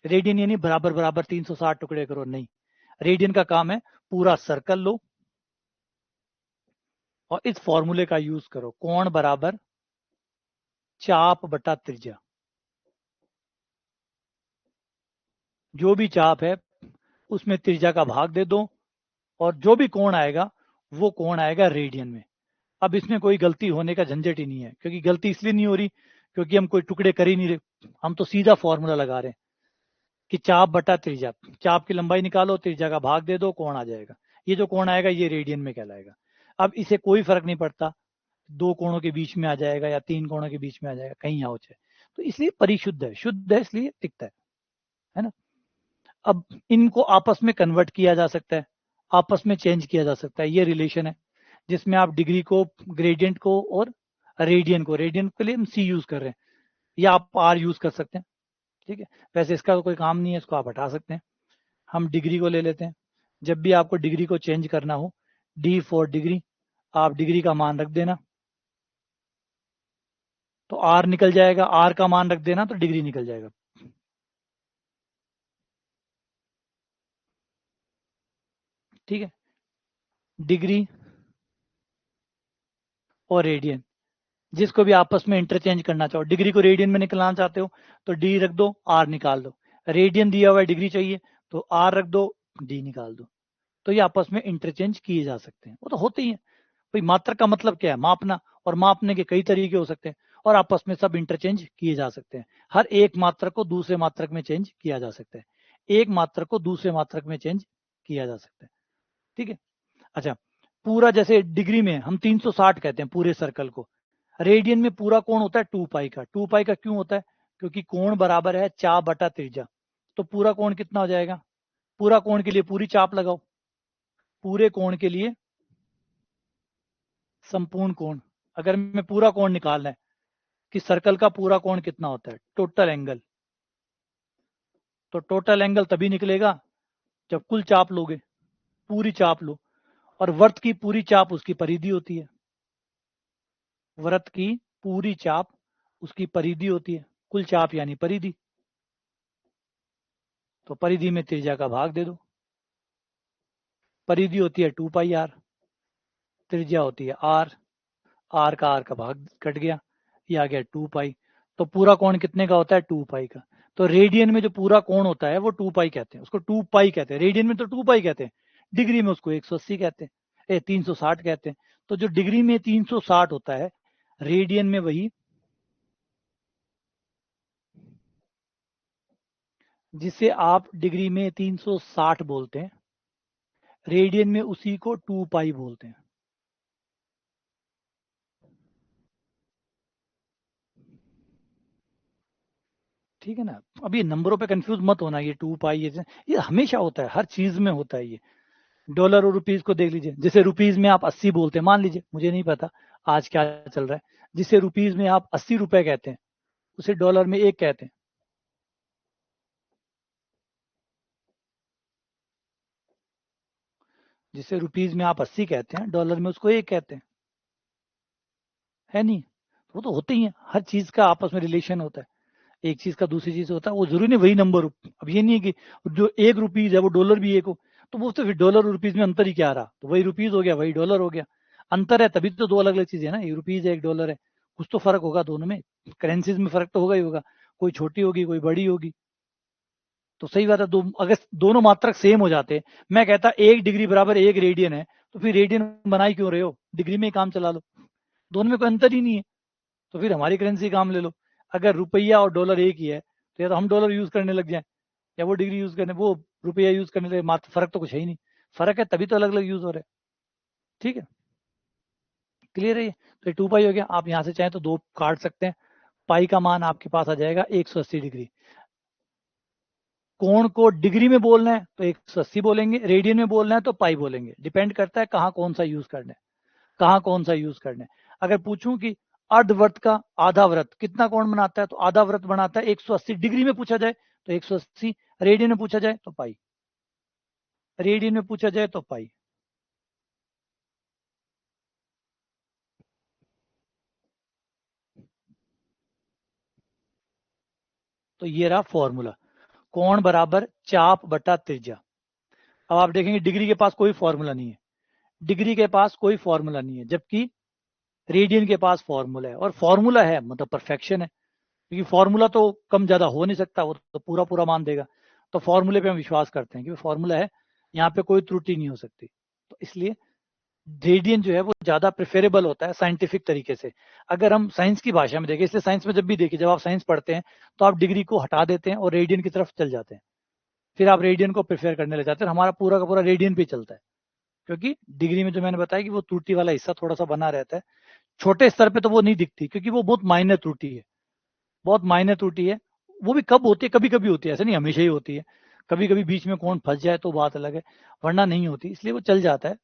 Speaker 1: रेडियन यानी बराबर बराबर 360 टुकड़े करो, नहीं। रेडियन का काम है पूरा सर्कल लो और इस फॉर्मूले का यूज करो, कोण बराबर चाप बटा त्रिज्या। जो भी चाप है उसमें त्रिज्या का भाग दे दो, और जो भी कोण आएगा वो कोण आएगा रेडियन में। अब इसमें कोई गलती होने का झंझट ही नहीं है, क्योंकि गलती इसलिए नहीं हो रही क्योंकि हम कोई टुकड़े कर ही नहीं रहे। हम तो सीधा फॉर्मूला लगा रहे हैं कि चाप बटा त्रिज्या, चाप की लंबाई निकालो, त्रिज्या का भाग दे दो, कोण आ जाएगा। ये जो कोण आएगा ये रेडियन में कहलाएगा। अब इसे कोई फर्क नहीं पड़ता 2 कोणों के बीच में आ जाएगा या 3 कोणों के बीच में आ जाएगा, कहीं आओ चाहे। तो इसलिए परिशुद्ध है, शुद्ध है, इसलिए टिकता है ना। अब इनको आपस में कन्वर्ट किया जा सकता है, आपस में चेंज किया जा सकता है। ये रिलेशन है जिसमें आप डिग्री को, ग्रेडियंट को और रेडियन के लिए हम सी यूज कर रहे हैं, या आप आर यूज कर सकते हैं। ठीक है, वैसे इसका तो कोई काम नहीं है, इसको आप हटा सकते हैं। हम डिग्री को ले लेते हैं। जब भी आपको डिग्री को चेंज करना हो, डी फॉर डिग्री, आप डिग्री का मान रख देना तो आर निकल जाएगा, आर का मान रख देना तो डिग्री निकल जाएगा। ठीक है, डिग्री और रेडियन जिसको भी आपस में इंटरचेंज करना चाहो, डिग्री को रेडियन में निकलना चाहते हो तो डी रख दो, आर निकाल दो, रेडियन दिया हुआ है, डिग्री चाहिए तो आर रख दो, डी निकाल दो, तो ये आपस में इंटरचेंज किए जा सकते हैं। वो तो होते ही है भाई, मात्रक का मतलब क्या है, मापना, और मापने के कई तरीके हो सकते हैं और आपस में सब इंटरचेंज किए जा सकते हैं। हर एक मात्रक को दूसरे मात्रक में चेंज किया जा सकता है, एक मात्रक को दूसरे मात्रक में चेंज किया जा सकता है। ठीक है। अच्छा, पूरा जैसे डिग्री में हम 360 कहते हैं पूरे सर्कल को, रेडियन में पूरा कोण होता है 2 पाई का। 2 पाई का क्यों होता है? क्योंकि कोण बराबर है चाप बटा त्रिज्या। तो पूरा कोण कितना हो जाएगा? पूरा कोण के लिए पूरी चाप लगाओ, पूरे कोण के लिए संपूर्ण कोण। अगर मैं पूरा कोण निकालना है कि सर्कल का पूरा कोण कितना होता है, टोटल एंगल, तो टोटल एंगल तभी निकलेगा जब कुल चाप लोगे, पूरी चाप लो, और वृत्त की पूरी चाप उसकी परिधि होती है, वृत्त की पूरी चाप उसकी परिधि होती है, कुल चाप यानी परिधि। तो परिधि में त्रिज्या का भाग दे दो, परिधि होती है 2 पाई आर, त्रिज्या होती है आर, आर का भाग कट गया, ये आ गया 2 पाई। तो पूरा कोण कितने का होता है? 2 पाई का। तो रेडियन में जो पूरा कोण होता है वो 2 पाई कहते हैं, उसको 2 पाई कहते हैं, रेडियन में तो 2 पाई कहते हैं, डिग्री में उसको 180 कहते हैं, 360 कहते हैं। तो जो डिग्री में 360 होता है, रेडियन में वही, जिसे आप डिग्री में 360 बोलते हैं, रेडियन में उसी को 2 पाई बोलते हैं। ठीक है ना। अब ये नंबरों पे कंफ्यूज मत होना, ये 2 पाई ये हमेशा होता है, हर चीज में होता है ये। डॉलर और रुपीज को देख लीजिए, जैसे रुपीज में आप 80 बोलते हैं, मान लीजिए, मुझे नहीं पता आज क्या चल रहा है, जिसे रुपीज में आप 80 रुपए कहते हैं उसे डॉलर में एक कहते हैं। जिसे रुपीज में आप 80 कहते हैं, डॉलर में उसको एक कहते हैं, है नहीं? वो तो होते ही है, हर चीज का आपस में रिलेशन होता है, एक चीज का दूसरी चीज होता है, वो जरूरी नहीं वही नंबर हो। अब ये नहीं है कि जो एक रुपीज है वो डॉलर भी एक हो, तो वो तो फिर डॉलर और रुपीज में अंतर ही क्या रहा, तो वही रुपीज हो गया, वही डॉलर हो गया। अंतर है तभी तो दो अलग अलग चीजें है ना, एक रुपीज है एक डॉलर है, कुछ तो फर्क होगा दोनों में, करेंसीज में फर्क तो होगा ही होगा, कोई छोटी होगी कोई बड़ी होगी। तो सही बात है, अगर दोनों मात्रक सेम हो जाते, मैं कहता 1 डिग्री बराबर 1 रेडियन है, तो फिर रेडियन बनाई क्यों रहे हो, डिग्री में ही काम चला लो, दोनों में कोई अंतर ही नहीं है, तो फिर हमारी करेंसी काम ले लो। अगर रुपया और डॉलर एक ही है तो या तो हम डॉलर यूज करने लग जाए, या वो डिग्री यूज करने, वो रुपया यूज करने लगे, मात्र फर्क तो कुछ है ही नहीं, फर्क है तभी तो अलग अलग यूज हो रहे हैं। ठीक है, क्लियर है ये? तो 2 पाई हो गया, आप यहाँ से चाहें तो 2 काट सकते हैं, पाई का मान आपके पास आ जाएगा 180 डिग्री। कोण को डिग्री में बोलना है तो 180 बोलेंगे, रेडियन में बोलना है तो पाई बोलेंगे, डिपेंड करता है कहाँ कौन सा यूज करना है, कहाँ कौन सा यूज करना है। अगर पूछूं कि अर्धवृत्त का आधा वृत्त कितना कोण बनाता है, तो आधा वृत्त बनाता है 180, डिग्री में पूछा जाए तो 180, रेडियन में पूछा जाए तो पाई, रेडियन में पूछा जाए तो पाई। तो ये रहा फॉर्मूला, कोण बराबर चाप बटा त्रिज्या। अब आप देखेंगे डिग्री के पास कोई फॉर्मूला नहीं है, डिग्री के पास कोई फॉर्मूला नहीं है, जबकि रेडियन के पास फॉर्मूला है, और फॉर्मूला है मतलब परफेक्शन है, क्योंकि फॉर्मूला तो कम ज्यादा हो नहीं सकता, वो तो पूरा पूरा मान देगा। तो फॉर्मूले पे हम विश्वास करते हैं कि फॉर्मूला है, यहाँ पे कोई त्रुटि नहीं हो सकती, तो इसलिए रेडियन जो है वो ज्यादा प्रेफरेबल होता है साइंटिफिक तरीके से। अगर हम साइंस की भाषा में देखें, इसलिए साइंस में जब भी देखिए, जब आप साइंस पढ़ते हैं तो आप डिग्री को हटा देते हैं और रेडियन की तरफ चल जाते हैं, फिर आप रेडियन को प्रेफर करने लग जाते हैं, हमारा पूरा का पूरा रेडियन पे चलता है, क्योंकि डिग्री में जो मैंने बताया कि वो त्रुटि वाला हिस्सा थोड़ा सा बना रहता है, छोटे स्तर पे तो वो नहीं दिखती, क्योंकि वो बहुत माइनर त्रुटि है, बहुत माइनर त्रुटि है। वो भी कब होती है, कभी कभी होती है, ऐसे नहीं हमेशा ही होती है, कभी कभी बीच में कौन फंस जाए तो बात अलग है, वरना नहीं होती, इसलिए वो चल जाता है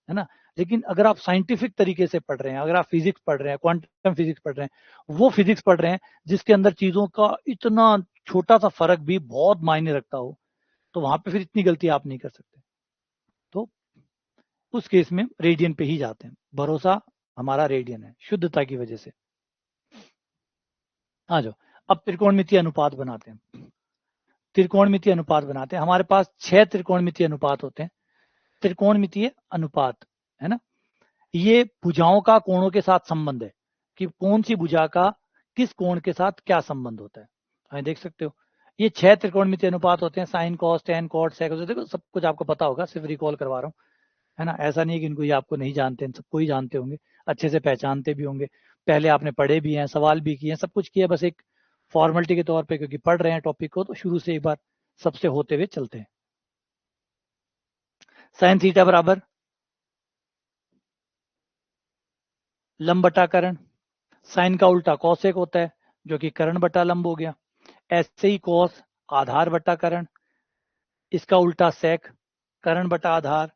Speaker 1: ना। लेकिन अगर आप साइंटिफिक तरीके से पढ़ रहे हैं, अगर आप फिजिक्स पढ़ रहे हैं, क्वांटम फिजिक्स पढ़ रहे हैं, वो फिजिक्स पढ़ रहे हैं जिसके अंदर चीजों का इतना छोटा सा फर्क भी बहुत मायने रखता हो, तो वहां पे फिर इतनी गलती आप नहीं कर सकते। तो उस केस में रेडियन पे ही जाते हैं, भरोसा हमारा रेडियन है शुद्धता की वजह से। आ जाओ, अब त्रिकोणमितीय अनुपात बनाते हैं, त्रिकोणमितीय अनुपात बनाते हैं। हमारे पास 6 त्रिकोणमितीय अनुपात होते हैं, त्रिकोणमितीय अनुपात, है ना। ये भुजाओं का कोणों के साथ संबंध है, कि कौन सी भुजा का किस कोण के साथ क्या संबंध होता है। हमें देख सकते हो ये 6 त्रिकोणमितीय अनुपात होते हैं, sine cos tan cot sec, देखो सब कुछ आपको पता होगा, सिर्फ रिकॉल करवा रहा हूँ, है ना। ऐसा नहीं कि इनको ये आपको नहीं जानते, सबको ही जानते होंगे, अच्छे से पहचानते भी होंगे, पहले आपने पढ़े भी हैं, सवाल भी किए हैं, सब कुछ किया, बस एक फॉर्मेलिटी के तौर पे क्योंकि पढ़ रहे हैं टॉपिक को, तो शुरू से एक बार सबसे होते हुए चलते हैं। साइन थीटा बराबर लंब बटा करण, साइन का उल्टा कॉसेक होता है जो कि करण बटा लंब हो गया। ऐसे ही कॉस आधार बटा करण, इसका उल्टा सेक करण बटा आधार,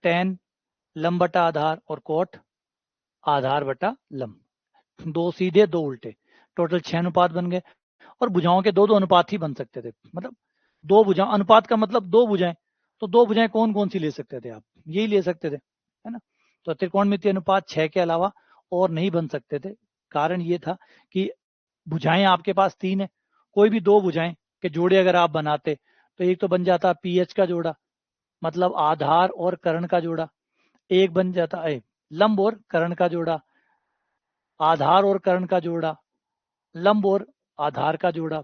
Speaker 1: टेन लंब बटा आधार और कोट आधार बटा लंब, दो सीधे दो उल्टे, टोटल 6 अनुपात बन गए। और भुजाओं के दो दो अनुपात ही बन सकते थे, मतलब दो भुजा, अनुपात का मतलब दो भुजाएं, तो दो भुजाएं कौन कौन सी ले सकते थे आप, यही ले सकते थे, है ना। तो त्रिकोणमितीय अनुपात 6 के अलावा और नहीं बन सकते थे। कारण ये था कि भुजाएं आपके पास 3 है, कोई भी दो भुजाएं के जोड़े अगर आप बनाते तो एक तो बन जाता पीएच का जोड़ा, मतलब आधार और कर्ण का जोड़ा, एक बन जाता है लंब और कर्ण का जोड़ा, आधार और कर्ण का जोड़ा, लंब और आधार का जोड़ा,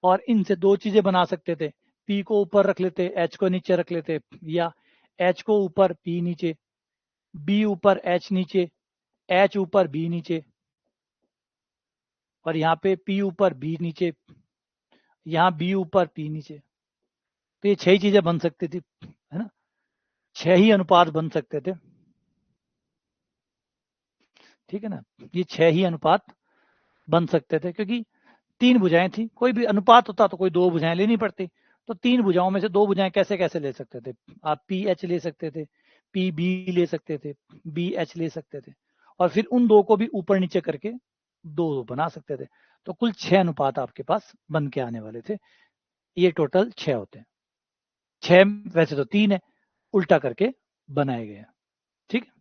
Speaker 1: और इनसे दो चीजें बना सकते थे, पी को ऊपर रख लेते, एच को नीचे रख लेते, या एच को ऊपर पी नीचे, बी ऊपर एच नीचे, एच ऊपर बी नीचे, और यहाँ पे पी ऊपर बी नीचे, यहाँ बी ऊपर पी नीचे। तो ये 6 चीजें बन सकती थी, है ना, 6 ही अनुपात बन सकते थे, ठीक है ना। ये 6 ही अनुपात बन सकते थे क्योंकि 3 भुजाएं थी, कोई भी अनुपात होता तो कोई 2 भुजाएं लेनी पड़ती, तो 3 भुजाओं में से 2 भुजाएं कैसे कैसे ले सकते थे आप, पी एच ले सकते थे, पी बी ले सकते थे, बी एच ले सकते थे, और फिर उन दो को भी ऊपर नीचे करके दो बना सकते थे। तो कुल 6 अनुपात आपके पास बन के आने वाले थे, ये टोटल 6 होते हैं, 6 वैसे तो 3 है, उल्टा करके बनाए गए हैं, ठीक है।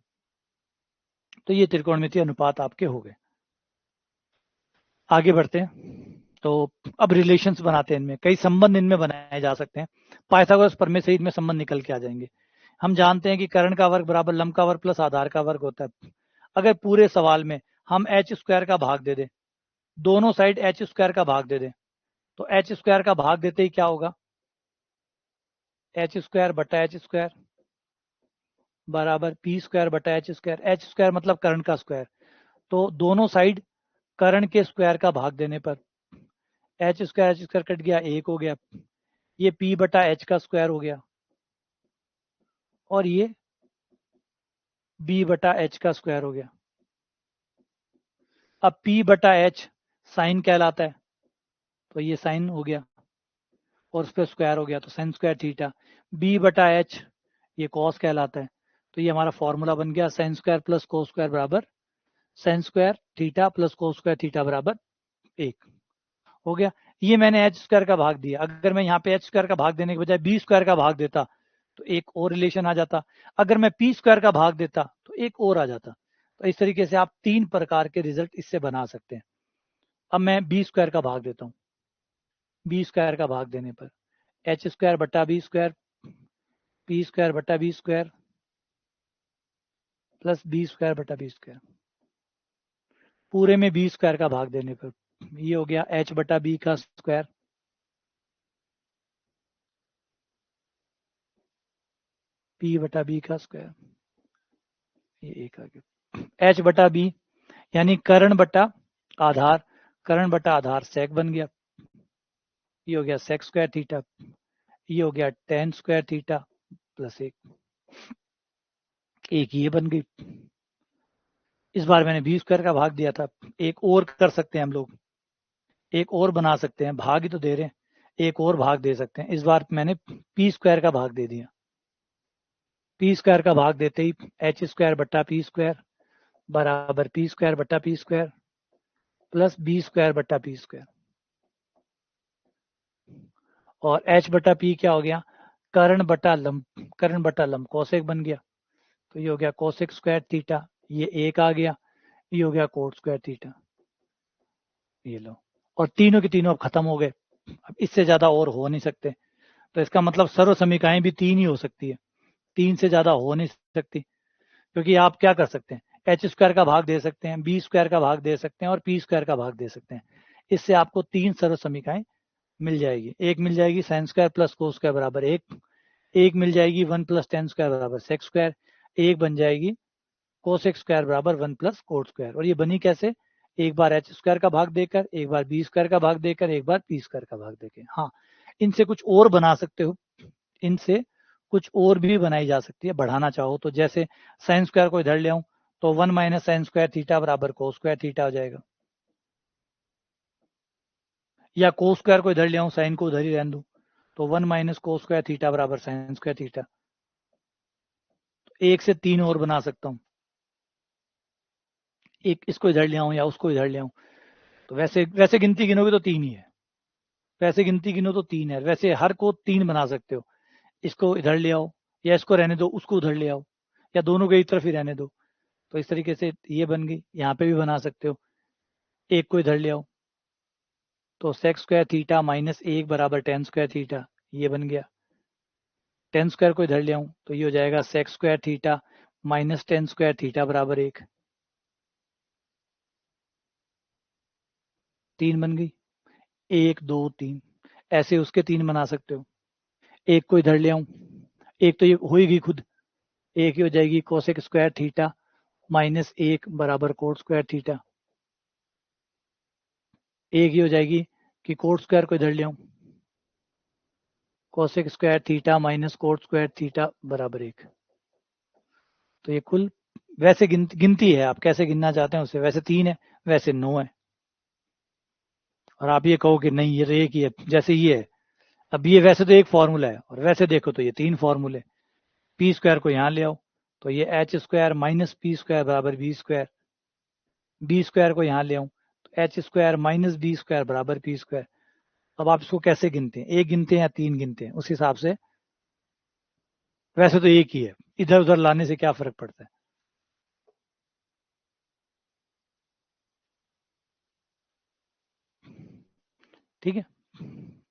Speaker 1: तो ये त्रिकोणमितीय अनुपात आपके हो गए। आगे बढ़ते हैं, तो अब रिलेशंस बनाते हैं, इनमें कई संबंध इनमें बनाए जा सकते हैं, पाइथागोरस प्रमेय से इनमें संबंध निकल के आ जाएंगे। हम जानते हैं कि कर्ण का वर्ग बराबर लंब का वर्ग प्लस आधार का वर्ग होता है। अगर पूरे सवाल में हम एच स्क्वायर का भाग दे दें, दोनों साइड एच स्क्वायर का भाग दे दें, तो एच स्क्वायर का भाग देते ही क्या होगा, एच स्क्वायर बटा एच स्क्वायर बराबर पी स्क्वायर बटा एच स्क्वायर, एच स्क्वायर मतलब कर्ण का स्क्वायर, तो दोनों साइड कर्ण के स्क्वायर का भाग देने पर एच स्क्वायर कट गया, एक हो गया, ये पी बटा एच का स्क्वायर हो गया, और ये बी बटा एच का स्क्वायर हो गया। अब पी बटा एच साइन कहलाता है, तो ये साइन हो गया और उस पर स्क्वायर हो गया, तो साइन स्क्वायर थीटा। बी बटा एच ये कॉस कहलाता है, तो ये हमारा फॉर्मूला बन गया, sine square plus cos square बराबर sine square theta plus cos square theta बराबर 1 हो गया। ये मैंने एच स्क्वायर का भाग दिया, अगर मैं यहाँ पे एच स्क्वायर का भाग देने के बजाय बी स्क्वायर का भाग देता तो एक और रिलेशन आ जाता, अगर मैं पी स्क्वायर का भाग देता तो एक और आ जाता। तो इस तरीके से आप 3 प्रकार के रिजल्ट इससे बना सकते हैं। अब मैं बी स्क्वायर का भाग देता हूँ, बी स्क्वायर का भाग देने पर एच स्क्वायर बटा बी स्क्वायर, पी स्क्वायर बटा B square plus B square बटा बी स्क्वायर, पूरे में बी स्क्वायर का भाग देने पर ये हो गया एच बटा बी का स्क्वायर, पी बटा बी का स्क्वायर, ये एक आ गया एच बटा बी, यानी कर्ण बटा आधार, कर्ण बटा आधार सेक बन गया, ये हो गया सेक स्क्वायर थीटा, ये हो गया टेन स्क्वायर थीटा प्लस एक ये बन गई। इस बार मैंने बी स्क्वायर का भाग दिया था, एक और कर सकते हैं हम लोग, एक और बना सकते हैं, भाग ही तो दे रहे हैं, एक और भाग दे सकते हैं। इस बार मैंने पी स्क्वायर का भाग दे दिया, पी स्क्वायर का भाग देते ही एच स्क्वायर बटा पी स्क्वायर बराबर पी स्क्वायर बटा P square plus B square बटा पी स्क्वायर, और एच बटा पी क्या हो गया, कर्ण बटा लंब, कर्ण बटा लंब कोसेक बन गया, तो ये हो गया कोसेक स्क्वायर थीटा, ये एक आ गया, ये हो गया कोट स्क्वायर थीटा, ये लो, और तीनों के तीनों अब खत्म हो गए, अब इससे ज्यादा और हो नहीं सकते। तो इसका मतलब सर्व समीकरणें भी 3 ही हो सकती है, 3 से ज्यादा हो नहीं सकती, क्योंकि आप क्या कर सकते हैं, एच स्क्वायर का भाग दे सकते हैं, बी स्क्वायर का भाग दे सकते हैं और पी स्क्वायर का भाग दे सकते हैं। इससे आपको 3 सरल समीकरण मिल जाएगी। एक मिल जाएगी sign square plus cos square बराबर एक मिल जाएगी 1 प्लस टेन स्क्वायर बराबर सेक स्क्वायर, एक बन जाएगी कोसेक स्क्वायर बराबर 1 प्लस कोट स्क्वायर। और ये बनी कैसे? एक बार एच स्क्वायर का भाग देकर, एक बार बी स्क्वायर का भाग देकर, एक बार पी स्क्वायर का भाग देकर। हाँ, इनसे कुछ और बना सकते हो, इनसे कुछ और भी बनाई जा सकती है बढ़ाना चाहो तो। जैसे साइन स्क्वायर को इधर ले आऊं तो 1 माइनस साइन स्क्वायर थीटा बराबर कोस स्क्वायर थीटा हो जाएगा, या कोस स्क्वायर को इधर ले आऊं, साइन को उधर ही रहने दूं तो 1 माइनस कोस स्क्वायर थीटा बराबर साइन स्क्वायर थीटा। तो एक से 3 और बना सकता हूं, एक इसको इधर ले आऊं या उसको इधर ले आऊं। तो वैसे वैसे गिनती गिनोगे तो 3 ही है, वैसे गिनती गिनो तो 3 है, वैसे हर को 3 बना सकते हो। इसको इधर ले आओ, या इसको रहने दो, उसको उधर ले आओ, या दोनों को एक तरफ ही रहने दो। तो इस तरीके से ये बन गई। यहाँ पे भी बना सकते हो, एक को इधर ले आओ तो सेक स्क्वायर थीटा माइनस एक बराबर टेन स्क्वायर थीटा, ये बन गया। टेन स्क्वायर को इधर ले आऊं तो ये हो जाएगा sec square theta minus tan square theta बराबर 1, 3 बन गई। 1 2 3 ऐसे उसके 3 बना सकते हो। एक को इधर ले आऊं, एक तो ये हो ही गई खुद, एक ही हो जाएगी कोसेक स्क्वायर थीटा माइनस 1 बराबर कोट स्क्वायर थीटा। एक ही हो जाएगी कि कोट स्क्वायर को इधर ले आऊं, cosec square theta minus cot square theta बराबर 1। तो ये कुल वैसे गिनती है, आप कैसे गिनना चाहते हैं उसे। वैसे 3 है, वैसे 9 है। और आप ये कहो कि नहीं ये एक ही है, जैसे ये है। अब ये वैसे तो एक फॉर्मूला है और वैसे देखो तो ये 3 फॉर्मूले। पी स्क्वायर को यहाँ ले आओ तो ये H square minus P square बराबर बी स्क्वायर, बी स्क्वायर को यहाँ ले आऊं तो H square minus B square बराबर पी स्क्वायर। अब आप इसको कैसे गिनते हैं, एक गिनते हैं या 3 गिनते हैं, उस हिसाब से। वैसे तो एक ही है, इधर उधर लाने से क्या फर्क पड़ता है। ठीक है,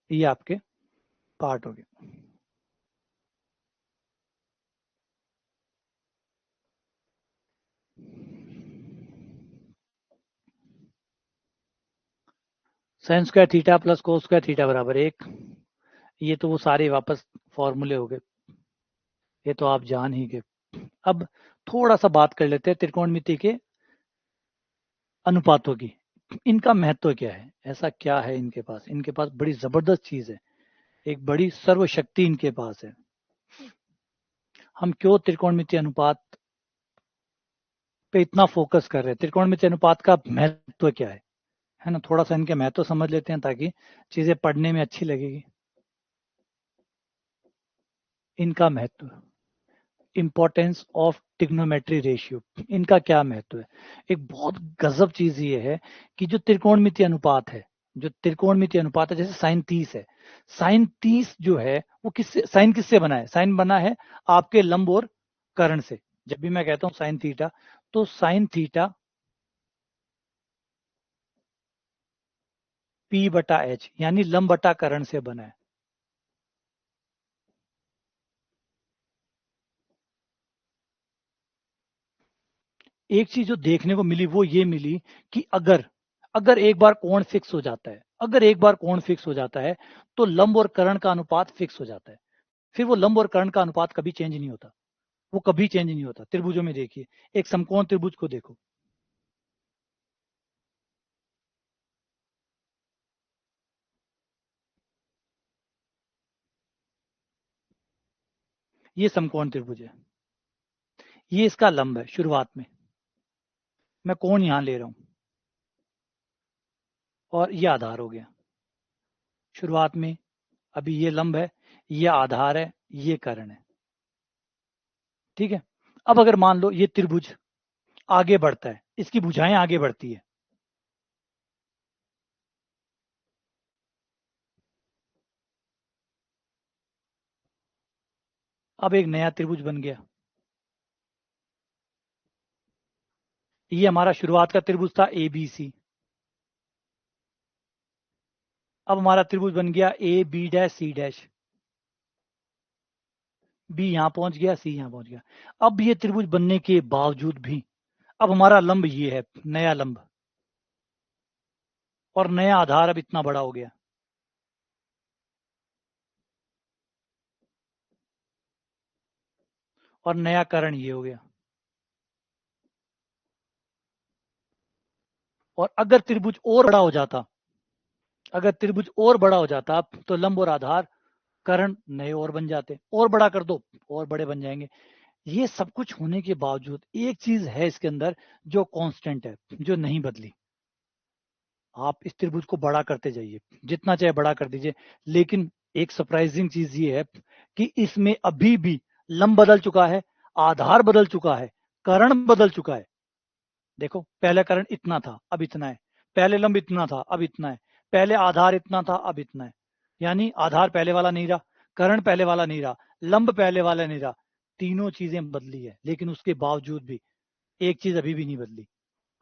Speaker 1: ये आपके पार्ट हो गए। Sign square theta plus cos square theta बराबर 1। ये तो वो सारे वापस फॉर्मूले हो गए, ये तो आप जान ही गए। अब थोड़ा सा बात कर लेते हैं त्रिकोणमिति के अनुपातों की। इनका महत्व क्या है, ऐसा क्या है इनके पास? इनके पास बड़ी जबरदस्त चीज है, एक बड़ी सर्वशक्ति इनके पास है। हम क्यों त्रिकोणमिति अनुपात पे इतना फोकस कर रहे हैं? त्रिकोणमिति अनुपात का महत्व क्या है ना? थोड़ा सा इनके महत्व समझ लेते हैं ताकि चीजें पढ़ने में अच्छी लगेगी। इनका महत्व, इंपॉर्टेंस ऑफ ट्रिग्नोमेट्री रेशियो, इनका क्या महत्व है? एक बहुत गजब चीज ये है कि जो त्रिकोणमिति अनुपात है, जो त्रिकोणमिति अनुपात है, जैसे साइन 30 है, साइन 30 जो है वो किससे, साइन किससे बना है? साइन बना है आपके लंब और कर्ण से। जब भी मैं कहता हूं साइन थीटा, तो साइन थीटा पी बटा एच यानी लंब बटा कर्ण से बना है। एक चीज जो देखने को मिली वो ये मिली कि अगर अगर एक बार कोण फिक्स हो जाता है, अगर एक बार कोण फिक्स हो जाता है तो लंब और कर्ण का अनुपात फिक्स हो जाता है। फिर वो लंब और कर्ण का अनुपात कभी चेंज नहीं होता, वो कभी चेंज नहीं होता। त्रिभुजों में देखिए, एक समकोण त्रिभुज को देखो, ये समकोण त्रिभुज है, ये इसका लंब है शुरुआत में, मैं कोण यहां ले रहा हूं और ये आधार हो गया शुरुआत में। अभी ये लंब है, ये आधार है, ये कर्ण है। ठीक है, अब अगर मान लो ये त्रिभुज आगे बढ़ता है, इसकी भुजाएं आगे बढ़ती है, अब एक नया त्रिभुज बन गया। ये हमारा शुरुआत का त्रिभुज था ए बी सी, अब हमारा त्रिभुज बन गया A B dash C dash, B यहां पहुंच गया, सी यहां पहुंच गया। अब ये त्रिभुज बनने के बावजूद भी अब हमारा लंब ये है, नया लंब, और नया आधार अब इतना बड़ा हो गया, और नया कर्ण ये हो गया। और अगर त्रिभुज और बड़ा हो जाता, अगर त्रिभुज और बड़ा हो जाता तो लंब और आधार कर्ण नए और बन जाते, और बड़ा कर दो और बड़े बन जाएंगे। ये सब कुछ होने के बावजूद एक चीज है इसके अंदर जो कांस्टेंट है, जो नहीं बदली। आप इस त्रिभुज को बड़ा करते जाइए, जितना चाहे बड़ा कर दीजिए, लेकिन एक सरप्राइजिंग चीज ये है कि इसमें अभी भी लंब बदल चुका है, आधार बदल चुका है, कर्ण बदल चुका है। देखो, पहले कर्ण इतना था अब इतना है, पहले लंब इतना था अब इतना है, पहले आधार इतना था अब इतना है। यानी आधार पहले वाला नहीं रहा, कर्ण पहले वाला नहीं रहा, लंब पहले वाला नहीं रहा, तीनों चीजें बदली है, लेकिन उसके बावजूद भी एक चीज अभी भी नहीं बदली,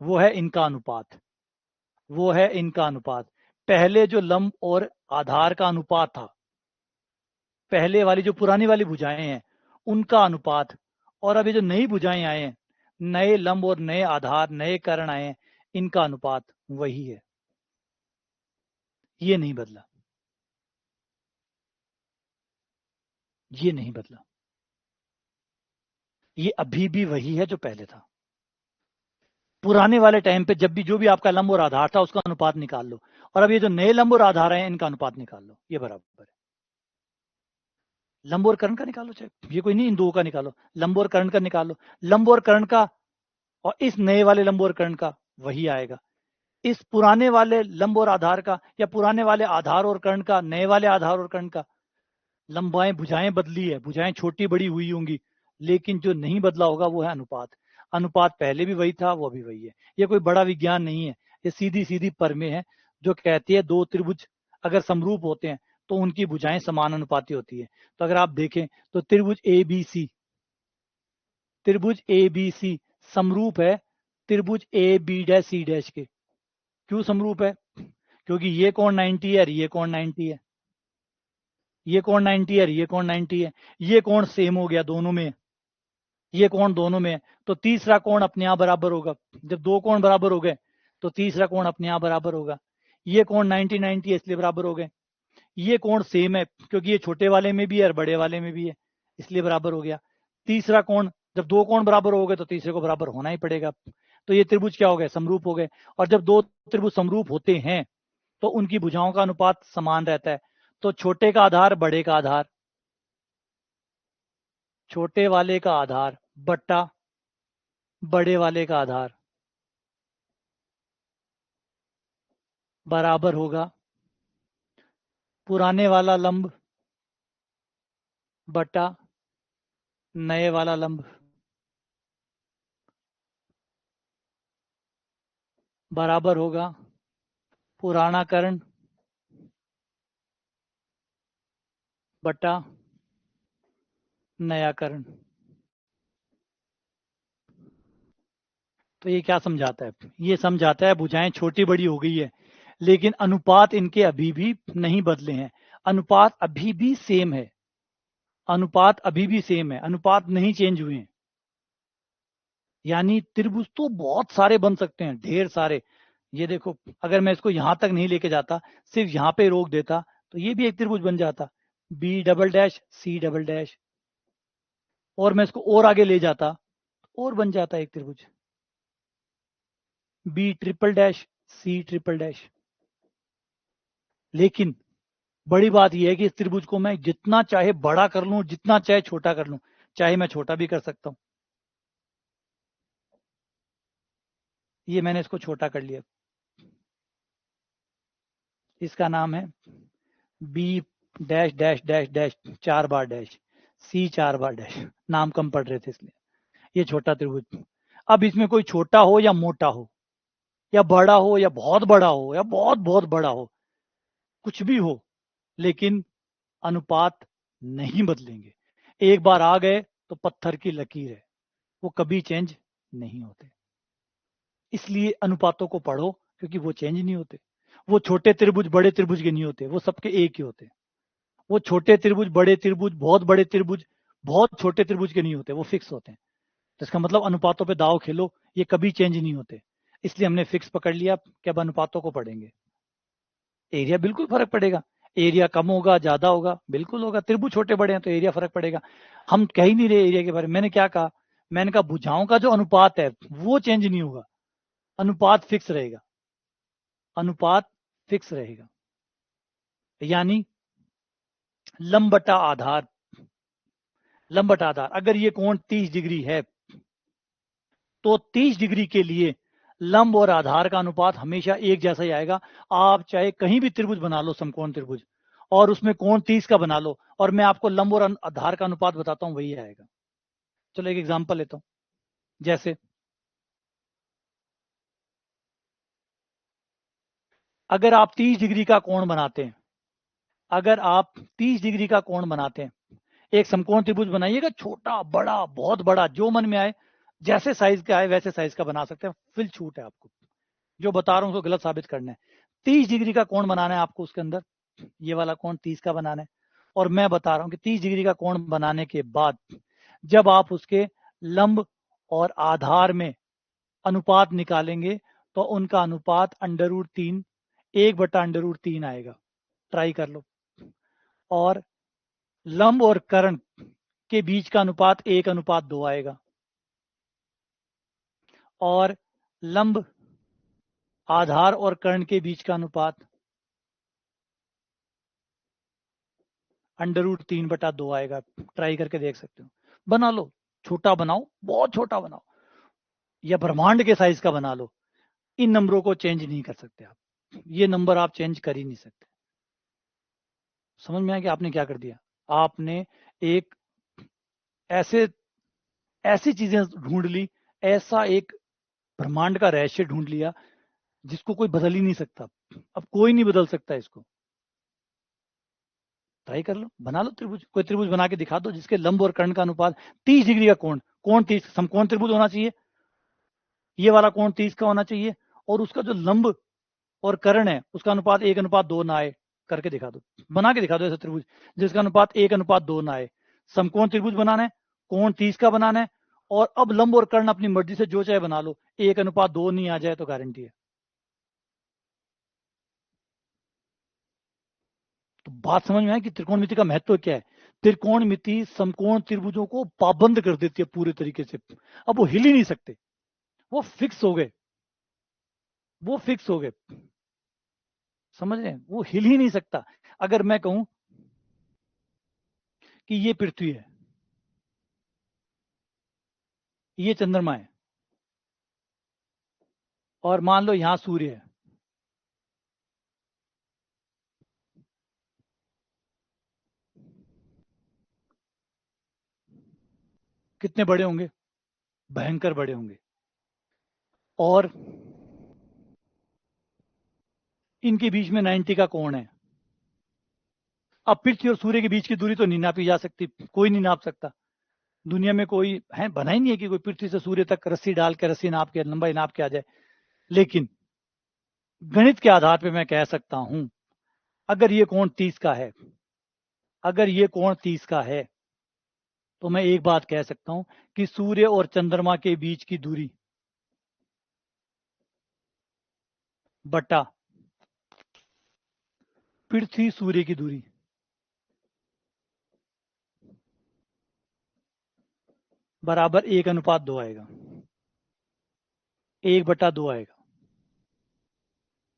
Speaker 1: वो है इनका अनुपात। वो है इनका अनुपात। पहले जो लंब और आधार का अनुपात था, पहले वाली जो पुरानी वाली भुजाएं हैं उनका अनुपात, और अभी जो नई भुजाएं आए हैं, नए लंब और नए आधार नए कर्ण आए हैं, इनका अनुपात वही है, ये नहीं बदला, ये नहीं बदला, ये अभी भी वही है जो पहले था। पुराने वाले टाइम पे जब भी जो भी आपका लंब और आधार था उसका अनुपात निकाल लो, और अब ये जो नए लंब और आधार हैं इनका अनुपात निकाल लो, ये बराबर है। लंब और कर्ण का निकालो, चाहे ये कोई नहीं, इन दो का निकालो, लंब और कर्ण का निकालो, लंब और कर्ण का और इस नए वाले लंब और कर्ण का वही आएगा। इस पुराने वाले लंब और आधार का या पुराने वाले आधार और कर्ण का नए वाले आधार और कर्ण का, लंबाएं भुजाएं बदली है, भुजाएं छोटी बड़ी हुई होंगी, लेकिन जो नहीं बदला होगा वो है अनुपात। अनुपात पहले भी वही था, वो भी वही है। ये कोई बड़ा विज्ञान नहीं है, ये सीधी सीधी परमें है जो कहती है दो त्रिभुज अगर समरूप होते हैं तो उनकी भुजाएं समान अनुपाती होती है। तो अगर आप देखें तो त्रिभुज ए बी सी, त्रिभुज ए बी सी समरूप है त्रिभुज A B dash C dash के। क्यों समरूप है? क्योंकि ये कोण 90 है, ये कोण 90 है, ये कोण 90 है, ये कोण 90 है, ये कोण सेम हो गया दोनों में, ये कोण दोनों में है, तो तीसरा कोण अपने आप बराबर होगा। जब दो कोण बराबर हो गए तो तीसरा कोण अपने आप बराबर होगा। ये कोण 90 90 है इसलिए बराबर हो गए, ये कोण सेम है क्योंकि ये छोटे वाले में भी है और बड़े वाले में भी है, इसलिए बराबर हो गया। तीसरा कोण, जब दो कोण बराबर हो गए तो तीसरे को बराबर होना ही पड़ेगा, तो ये त्रिभुज क्या हो गए? समरूप हो गए। और जब दो त्रिभुज समरूप होते हैं तो उनकी भुजाओं का अनुपात समान रहता है। तो छोटे का आधार बड़े का आधार, छोटे वाले का आधार बट्टा बड़े वाले का आधार बराबर होगा पुराने वाला लंब बटा नए वाला लंब बराबर होगा पुराना कर्ण बटा नया कर्ण। तो ये क्या समझाता है? ये समझाता है भुजाएं छोटी बड़ी हो गई है, लेकिन अनुपात इनके अभी भी नहीं बदले हैं, अनुपात अभी भी सेम है, अनुपात अभी भी सेम है, अनुपात नहीं चेंज हुए हैं। यानी त्रिभुज तो बहुत सारे बन सकते हैं, ढेर सारे। ये देखो, अगर मैं इसको यहां तक नहीं लेके जाता, सिर्फ यहां पे रोक देता, तो ये भी एक त्रिभुज बन जाता, B double dash C double dash. और मैं इसको और आगे ले जाता और बन जाता एक त्रिभुज, B triple dash C triple dash. लेकिन बड़ी बात यह है कि इस त्रिभुज को मैं जितना चाहे बड़ा कर लूं, जितना चाहे छोटा कर लूं, चाहे मैं छोटा भी कर सकता हूं। ये मैंने इसको छोटा कर लिया, इसका नाम है B dash dash dash dash 4 बार डैश, सी 4 बार डैश। नाम कम पड़ रहे थे इसलिए। ये छोटा त्रिभुज। अब इसमें कोई छोटा हो या मोटा हो, या बड़ा हो या बहुत बड़ा हो, या बहुत बहुत बड़ा हो, कुछ भी हो, लेकिन अनुपात नहीं बदलेंगे। एक बार आ गए तो पत्थर की लकीर है, वो कभी चेंज नहीं होते। इसलिए अनुपातों को पढ़ो, क्योंकि वो चेंज नहीं होते। वो छोटे त्रिभुज बड़े त्रिभुज के नहीं होते, वो सबके एक ही होते। वो छोटे त्रिभुज बड़े त्रिभुज बहुत बड़े त्रिभुज बहुत छोटे त्रिभुज के नहीं होते, वो फिक्स होते हैं। तो इसका मतलब अनुपातों पे दाव खेलो, ये कभी चेंज नहीं होते, इसलिए हमने फिक्स पकड़ लिया कि अब अनुपातों को पढ़ेंगे। एरिया बिल्कुल फर्क पड़ेगा, एरिया कम होगा ज्यादा होगा, बिल्कुल होगा। त्रिभुज छोटे बड़े हैं तो एरिया फर्क पड़ेगा। हम कह ही नहीं रहे एरिया के बारे में। मैंने क्या कहा, मैंने कहा भुजाओं का जो अनुपात है वो चेंज नहीं होगा, अनुपात फिक्स रहेगा, अनुपात फिक्स रहेगा। यानी लंब बटा आधार, लंब बटा आधार, अगर ये कोण 30 डिग्री है तो 30 डिग्री के लिए लंब और आधार का अनुपात हमेशा एक जैसा ही आएगा। आप चाहे कहीं भी त्रिभुज बना लो, समकोण त्रिभुज, और उसमें कोण 30 का बना लो, और मैं आपको लंब और आधार का अनुपात बताता हूं, वही आएगा। चलो एक एग्जांपल लेता हूं। जैसे अगर आप 30 डिग्री का कोण बनाते हैं, अगर आप 30 डिग्री का कोण बनाते हैं, एक समकोण त्रिभुज बनाइएगा, छोटा बड़ा बहुत बड़ा, जो मन में आए, जैसे साइज का आए वैसे साइज का बना सकते हैं, फिल छूट है आपको। जो बता रहा हूं उसको गलत साबित करना है। 30 डिग्री का कोण बनाना है आपको, उसके अंदर ये वाला कोण 30 का बनाना है। और मैं बता रहा हूं कि 30 डिग्री का कोण बनाने के बाद जब आप उसके लंब और आधार में अनुपात निकालेंगे तो उनका अनुपात √3, 1/√3 आएगा। ट्राई कर लो। और लंब और कर्ण के बीच का अनुपात 1:2 आएगा। और लंब, आधार और कर्ण के बीच का अनुपात √3/2 आएगा। ट्राई करके देख सकते हो, बना लो, छोटा बनाओ, बहुत छोटा बनाओ, या ब्रह्मांड के साइज का बना लो, इन नंबरों को चेंज नहीं कर सकते आप। ये नंबर आप चेंज कर ही नहीं सकते। समझ में आया कि आपने क्या कर दिया? आपने एक ऐसे ऐसी चीजें ढूंढ ली, ऐसा एक ब्रह्मांड का रहस्य ढूंढ लिया जिसको कोई बदल ही नहीं सकता। अब कोई नहीं बदल सकता इसको। ट्राई कर लो, बना लो त्रिभुज, कोई त्रिभुज बना के दिखा दो जिसके लंब और कर्ण का अनुपात 30 डिग्री का कोण, कोण 30, समकोण त्रिभुज होना चाहिए, ये वाला कोण 30 का होना चाहिए, और उसका जो लंब और कर्ण है उसका अनुपात 1:2 ना आए। करके दिखा दो, बना के दिखा दो ऐसा त्रिभुज जिसका अनुपात 1:2 ना आए। समकोण त्रिभुज बनाना है, कोण 30 का बनाना है, और अब लंब और कर्ण अपनी मर्जी से जो चाहे बना लो, 1:2 नहीं आ जाए तो गारंटी है। तो बात समझ में आए कि त्रिकोणमिति का महत्व क्या है? त्रिकोणमिति समकोण त्रिभुजों को पाबंद कर देती है पूरे तरीके से। अब वो हिल ही नहीं सकते, वो फिक्स हो गए, वो फिक्स हो गए। समझ रहे हैं? वो हिल ही नहीं सकता। अगर मैं कहूं कि ये पृथ्वी है, ये चंद्रमा है, और मान लो यहां सूर्य है, कितने बड़े होंगे? भयंकर बड़े होंगे। और इनके बीच में 90 का कोण है। अब पृथ्वी और सूर्य के बीच की दूरी तो नहीं नापी जा सकती, कोई नहीं नाप सकता। दुनिया में कोई है, बना ही नहीं है कि कोई पृथ्वी से सूर्य तक रस्सी डाल के, रस्सी नाप के, लंबाई नाप के आ जाए। लेकिन गणित के आधार पर मैं कह सकता हूं, अगर ये कोण 30 का है, अगर ये कोण 30 का है, तो मैं एक बात कह सकता हूं कि सूर्य और चंद्रमा के बीच की दूरी बटा पृथ्वी सूर्य की दूरी बराबर 1:2 आएगा, 1/2 आएगा।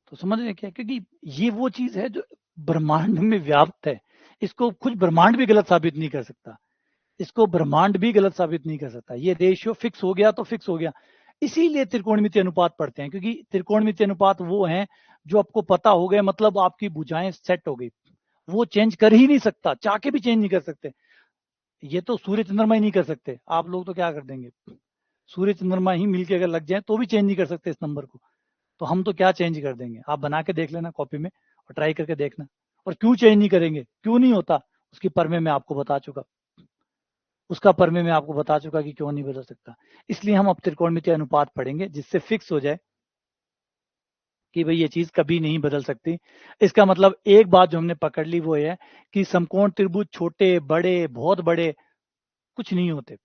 Speaker 1: तो समझ रहे क्या? क्योंकि ये वो चीज है जो ब्रह्मांड में व्याप्त है। इसको कुछ ब्रह्मांड भी गलत साबित नहीं कर सकता, इसको ब्रह्मांड भी गलत साबित नहीं कर सकता। ये रेशियो फिक्स हो गया तो फिक्स हो गया। इसीलिए त्रिकोणमितीय अनुपात पढ़ते हैं, क्योंकि त्रिकोणमितीय अनुपात वो हैं जो आपको पता हो गए, मतलब आपकी भुजाएं सेट हो गई। वो चेंज कर ही नहीं सकता, चाह के भी चेंज नहीं कर सकते। ये तो सूर्य चंद्रमा ही नहीं कर सकते, आप लोग तो क्या कर देंगे? सूर्य चंद्रमा ही मिलके अगर लग जाए तो भी चेंज नहीं कर सकते इस नंबर को, तो हम तो क्या चेंज कर देंगे? आप बना के देख लेना कॉपी में और ट्राई करके देखना। और क्यों चेंज नहीं करेंगे, क्यों नहीं होता, उसकी परमे में आपको बता चुका, उसका परमे में आपको बता चुका कि क्यों नहीं बदल सकता। इसलिए हम अब त्रिकोणमितीय अनुपात पढ़ेंगे जिससे फिक्स हो जाए कि भाई ये चीज कभी नहीं बदल सकती। इसका मतलब एक बात जो हमने पकड़ ली वो है कि समकोण त्रिभुज छोटे बड़े बहुत बड़े कुछ नहीं होते,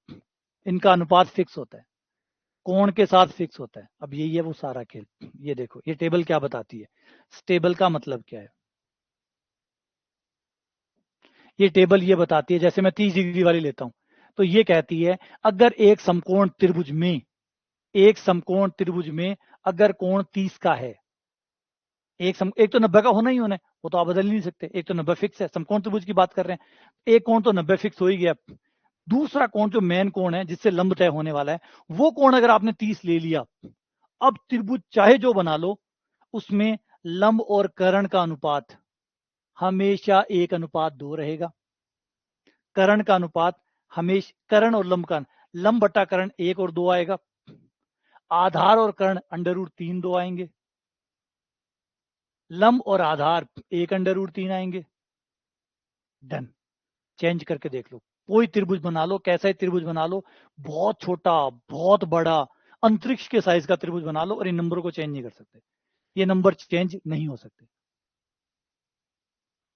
Speaker 1: इनका अनुपात फिक्स होता है। कोण के साथ फिक्स होता है। अब यही है वो सारा खेल। ये देखो, ये टेबल क्या बताती है, स्टेबल का मतलब क्या है। ये टेबल ये बताती है, जैसे मैं 30 डिग्री वाली लेता हूं, तो ये कहती है अगर एक समकोण त्रिभुज में अगर कोण 30 का है, एक तो 90 का होना ही होना है, वो तो आप बदल ही नहीं सकते, एक तो 90 फिक्स है, समकोण त्रिभुज की बात कर रहे हैं, एक कोण तो 90 फिक्स हो ही गया। दूसरा कोण जो मेन कोण है जिससे लंब तय होने वाला है, वो कोण अगर आपने 30 ले लिया, अब त्रिभुज चाहे जो बना लो, उसमें लंब और कर्ण का अनुपात हमेशा 1:2 रहेगा। कर्ण का अनुपात हमेशा, कर्ण और लंब का, लंब बटा कर्ण 1 और 2 आएगा, आधार और कर्ण √3 2 आएंगे, लंब और आधार 1 √3 आएंगे। डन। चेंज करके देख लो, कोई त्रिभुज बना लो, कैसा ही त्रिभुज बना लो, बहुत छोटा, बहुत बड़ा, अंतरिक्ष के साइज का त्रिभुज बना लो, और इन नंबरों को चेंज नहीं कर सकते, ये नंबर चेंज नहीं हो सकते।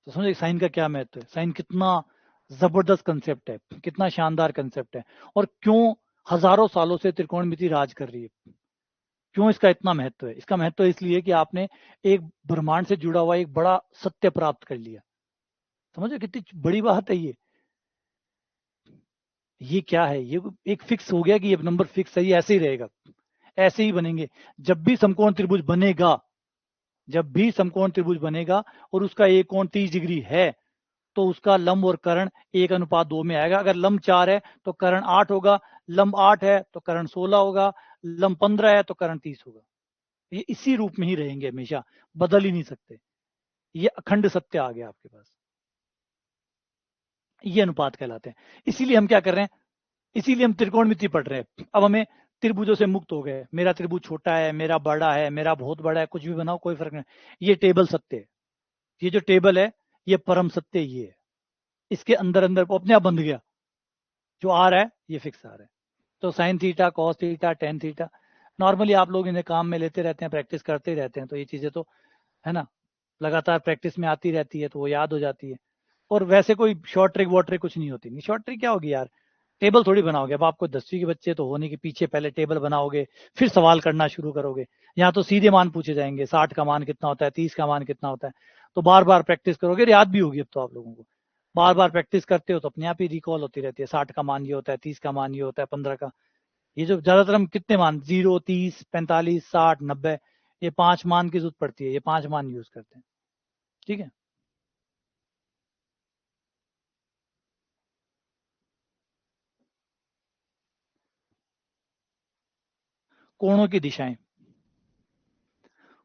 Speaker 1: तो समझे साइन का क्या महत्व है, साइन कितना जबरदस्त कंसेप्ट है, कितना शानदार कंसेप्ट है, और क्यों हजारों सालों से त्रिकोणमिति राज कर रही है, क्यों इसका इतना महत्व है। इसका महत्व इसलिए कि आपने एक ब्रह्मांड से जुड़ा हुआ एक बड़ा सत्य प्राप्त कर लिया। समझो कितनी बड़ी बात है ये क्या है, ये एक फिक्स हो गया कि ये नंबर फिक्स है, ये ऐसे ही रहेगा, ऐसे ही बनेंगे। जब भी समकोण त्रिभुज बनेगा, जब भी समकोण त्रिभुज बनेगा और उसका एक कोण 30 डिग्री है, तो उसका लंब और कर्ण 1:2 में आएगा। अगर लंब 4 है तो कर्ण 8 होगा, लंब 8 है तो कर्ण 16 होगा, लंब 15 है तो कर्ण 30 होगा। ये इसी रूप में ही रहेंगे हमेशा, बदल ही नहीं सकते। ये अखंड सत्य आ गया आपके पास, ये अनुपात कहलाते हैं। इसीलिए हम क्या कर रहे हैं, इसीलिए हम त्रिकोणमिति पढ़ रहे हैं। अब हमें त्रिभुजों से मुक्त हो गए, मेरा त्रिभुज छोटा है, मेरा बड़ा है, मेरा बहुत बड़ा है, कुछ भी बनाओ कोई फर्क नहीं, ये टेबल सत्य है। ये जो टेबल है ये परम सत्य ये है, इसके अंदर अंदर अपने आप बंध गया, जो आ रहा है ये फिक्स आ रहा है। तो sine theta, cos theta, tan theta, normally आप लोग इन्हें काम में लेते रहते हैं, प्रैक्टिस करते ही रहते हैं, तो ये चीजें तो है ना, लगातार प्रैक्टिस में आती रहती है, तो वो याद हो जाती है। और वैसे कोई शॉर्ट ट्रिक वॉट ट्रिक कुछ नहीं होती, नहीं शॉर्ट ट्रिक क्या होगी यार, टेबल थोड़ी बनाओगे। अब आपको 10वीं के बच्चे तो होने के पीछे पहले टेबल बनाओगे, फिर सवाल करना शुरू करोगे। यहाँ तो सीधे मान पूछे जाएंगे, 60 का मान कितना होता है, 30 का मान कितना होता है, तो बार बार प्रैक्टिस करोगे, याद भी होगी अब तो आप लोगों को। बार बार प्रैक्टिस करते हो तो अपने आप ही रिकॉल होती रहती है, 60 का मान ये होता है, 30 का मान ये होता है, 15 का। ये जो ज्यादातर हम कितने मान, 0, 30, 45, 60, 90, ये 5 मान की जरूरत पड़ती है, ये 5 मान यूज करते हैं। ठीक है। कोणों की दिशाएं,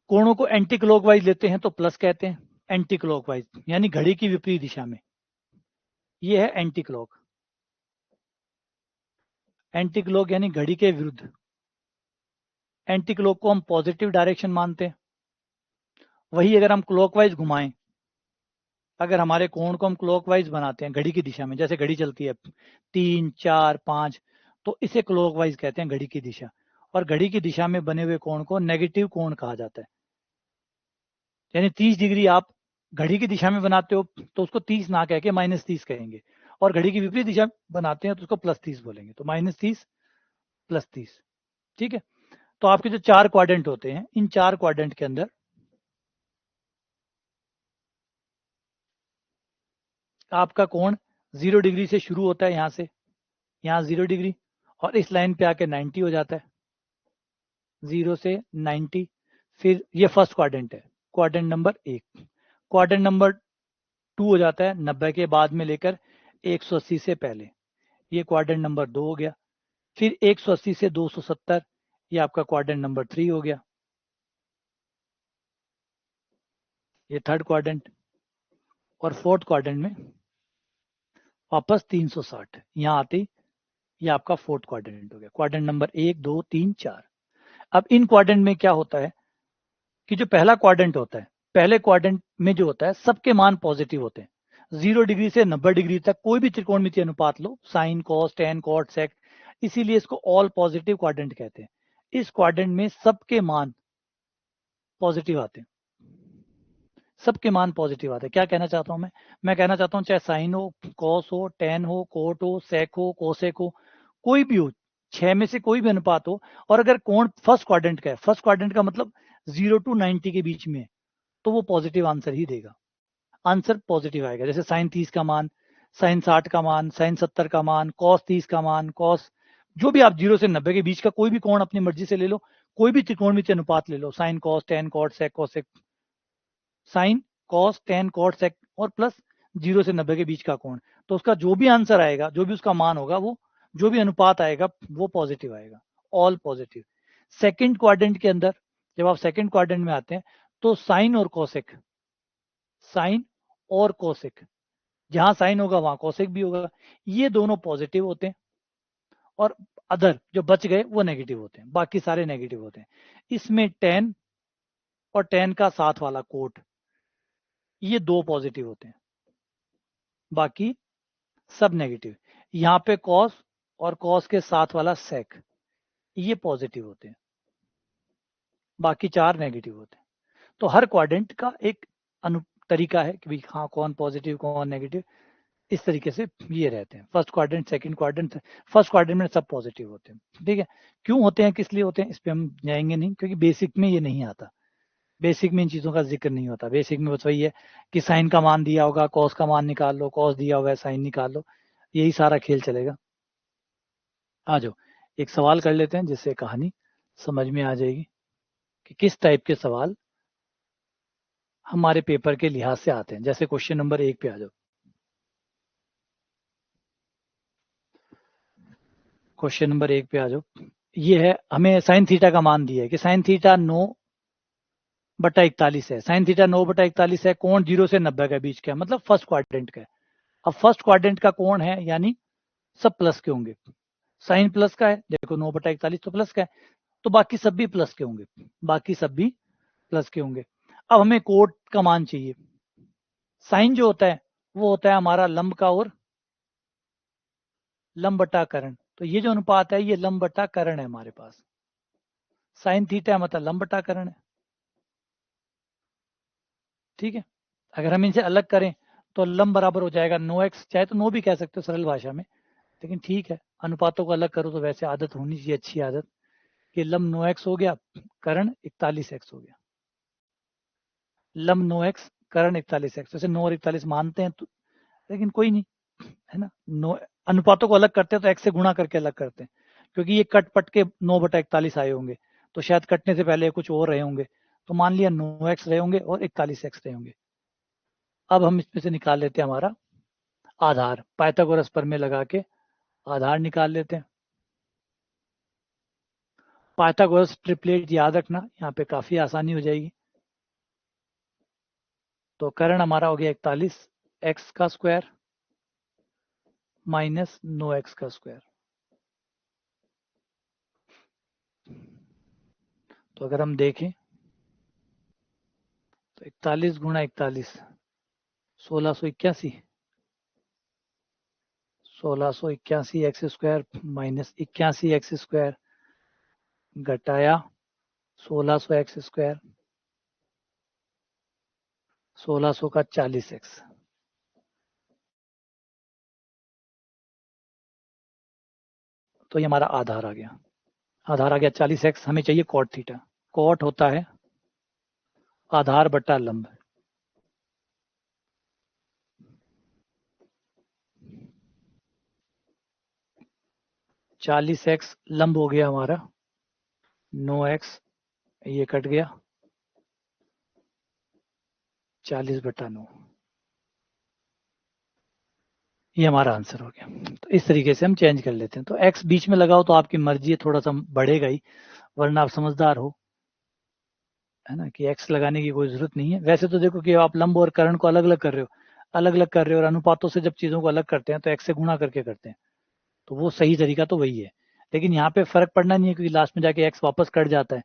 Speaker 1: कोणों को एंटी क्लॉकवाइज लेते हैं तो प्लस कहते हैं, एंटी क्लॉकवाइज यानी घड़ी की विपरीत दिशा में, ये है एंटी क्लॉक। एंटी क्लॉक यानी घड़ी के विरुद्ध। एंटी क्लॉक को हम पॉजिटिव डायरेक्शन मानते हैं। वही अगर हम क्लॉकवाइज घुमाएं, अगर हमारे कोण को हम क्लॉकवाइज बनाते हैं घड़ी की दिशा में, जैसे घड़ी चलती है 3, 4, 5, तो इसे क्लॉकवाइज कहते हैं, घड़ी की दिशा। और घड़ी की दिशा में बने हुए कोण को नेगेटिव कोण कहा जाता है। यानी 30 डिग्री आप घड़ी की दिशा में बनाते हो तो उसको 30 ना कह के -30 कहेंगे, और घड़ी की विपरीत दिशा बनाते हैं तो उसको +30 बोलेंगे, तो -30 +30। ठीक है। तो आपके जो 4 क्वाड्रेंट होते हैं, इन 4 क्वाड्रेंट के अंदर आपका कोण 0 डिग्री से शुरू होता है, यहां से, यहाँ 0 डिग्री, और इस लाइन पे आके 90 हो जाता है, 0 से 90। फिर ये फर्स्ट क्वाड्रेंट है, क्वाड्रेंट नंबर 1। क्वाड्रेंट नंबर 2 हो जाता है 90 के बाद में लेकर 180 से पहले, ये क्वाड्रेंट नंबर 2 हो गया। फिर 180 से 270, ये आपका क्वाड्रेंट नंबर 3 हो गया, ये थर्ड क्वाड्रेंट। और फोर्थ क्वाड्रेंट में वापस 360, यहाँ आते ही ये आपका फोर्थ क्वाड्रेंट हो गया, क्वाड्रेंट नंबर 1, 2, 3, 4। अब इन क्वाड्रेंट में क्या होता है कि जो पहला क्वाड्रेंट होता है, पहले क्वाड्रेंट में जो होता है सबके मान पॉजिटिव होते हैं। 0 डिग्री से 90 डिग्री तक कोई भी त्रिकोणमिति अनुपात लो, साइन, कॉस, टेन, कॉट, सेक, इसीलिए इसको ऑल पॉजिटिव क्वाड्रेंट कहते हैं। इस क्वाड्रेंट में सबके मान पॉजिटिव आते हैं, सबके मान पॉजिटिव आते हैं। क्या कहना चाहता हूं मैं कहना चाहता हूं चाहे साइन हो, कॉस हो, टेन हो, कोट हो, सेक हो, कोसेक हो, कोई भी हो, 6 में से कोई भी अनुपात हो, और अगर कोण फर्स्ट क्वाड्रेंट का है, फर्स्ट क्वाड्रेंट का मतलब 0 to 90 के बीच में, तो वो पॉजिटिव आंसर ही देगा, आंसर पॉजिटिव आएगा। जैसे साइन 30 का मान, साइन 60 का मान, साइन 70 का मान, कॉस 30 का मान, कॉस जो भी आप 0 से 90 के बीच का कोई भी कोण अपनी मर्जी से ले लो, कोई भी त्रिकोणमितीय अनुपात ले लो, sine cos tan cot sec cosec, sine cos tan cot sec और प्लस 0 से 90 के बीच का कोण, तो उसका जो भी आंसर आएगा, जो भी उसका मान होगा, वो जो भी अनुपात आएगा वो पॉजिटिव आएगा, ऑल पॉजिटिव। सेकंड क्वाड्रेंट के अंदर जब आप सेकंड क्वाड्रेंट में आते हैं तो साइन और कोसेक, साइन और कोसेक, जहां साइन होगा वहां कोसेक भी होगा, ये दोनों पॉजिटिव होते हैं, और अदर जो बच गए वो नेगेटिव होते हैं, बाकी सारे नेगेटिव होते हैं। इसमें टेन और टेन का साथ वाला कोट, ये दो पॉजिटिव होते हैं, बाकी सब नेगेटिव। यहाँ पे कॉस और कॉस के साथ वाला सेक, ये पॉजिटिव होते हैं, बाकी चार नेगेटिव होते हैं। तो हर क्वाड्रेंट का एक तरीका है कि भाई हाँ कौन पॉजिटिव कौन नेगेटिव, इस तरीके से ये रहते हैं। First quadrant, second quadrant, first quadrant में सब पॉजिटिव होते हैं। ठीक है, क्यों होते हैं, किस लिए होते हैं, इस पे हम जाएंगे नहीं, क्योंकि बेसिक में ये नहीं आता, बेसिक में इन चीजों का जिक्र नहीं होता। बेसिक में बस वही है कि साइन का मान दिया होगा, कॉस का मान निकाल लो, कॉस दिया हुआ है साइन निकाल लो, यही सारा खेल चलेगा। आ जाओ एक सवाल कर लेते हैं जिससे कहानी समझ में आ जाएगी कि किस टाइप के सवाल हमारे पेपर के लिहाज से आते हैं। जैसे क्वेश्चन नंबर 1 पे आ जाओ। क्वेश्चन नंबर 1 पे आ जाओ। ये है, हमें साइन थीटा का मान दिया है कि साइन थीटा 9/41 है। साइन थीटा 9/41 है, कोण 0 से 90 के बीच का है, मतलब फर्स्ट क्वाड्रेंट का है। अब फर्स्ट क्वाड्रेंट का कोण है, यानी सब प्लस के होंगे। साइन प्लस का है, देखो 9/41 तो प्लस का है, तो बाकी सब भी प्लस के होंगे, बाकी सब भी प्लस के होंगे। अब हमें कोट का मान चाहिए। साइन जो होता है वो होता है हमारा लंब का और लंब बटा करण, तो ये जो अनुपात है ये लंब बटा करण है हमारे पास। साइन थीटा मतलब लंब बटा करण है। ठीक है, अगर हम इनसे अलग करें तो लंब बराबर हो जाएगा 9x, चाहे तो 9 भी कह सकते हो सरल भाषा में, लेकिन ठीक है, अनुपातों को अलग करो तो वैसे आदत होनी चाहिए, अच्छी आदत, कि लंब 9x हो गया, करण 41x हो गया। लंब 9x, करण 41x, वैसे 9 और 41 मानते हैं तो, लेकिन कोई नहीं, है ना। 9 अनुपातों को अलग करते हैं तो x से गुणा करके अलग करते हैं, क्योंकि ये कट पट के 9/41 आए होंगे, तो शायद कटने से पहले कुछ और रहे होंगे, तो मान लिया 9x रहे होंगे और 41x रहे होंगे। अब हम इसमें से निकाल लेते हैं हमारा आधार, पाइथागोरस प्रमेय लगा के आधार निकाल लेते हैं। पाइथागोरस ट्रिपलेट याद रखना, यहाँ पे काफी आसानी हो जाएगी। तो करण हमारा हो गया 41, x का स्क्वायर माइनस 9x का स्क्वायर। तो अगर हम देखें तो 41 गुणा 41 1681, 1681 x square minus 81 x square घटाया 1600 एक्स स्क्वायर, 1600 का 40x। तो ये हमारा आधार आ गया, आधार आ गया 40x। हमें चाहिए कॉट थीटा। कॉट होता है आधार बटा लंब। चालीस एक्स लंब हो गया हमारा, 9x ये कट गया, 40/9, ये हमारा आंसर हो गया। तो इस तरीके से हम चेंज कर लेते हैं। तो x बीच में लगाओ तो आपकी मर्जी है, थोड़ा सा बढ़ेगा ही, वरना आप समझदार हो, है ना, कि x लगाने की कोई जरूरत नहीं है। वैसे तो देखो कि आप लंब और कर्ण को अलग अलग कर रहे हो, अलग अलग कर रहे हो, और अनुपातों से जब चीजों को अलग करते हैं तो x से गुणा करके करते हैं, तो वो सही तरीका तो वही है। लेकिन यहाँ पे फर्क पड़ना नहीं है, क्योंकि लास्ट में जाके x वापस कट जाता है,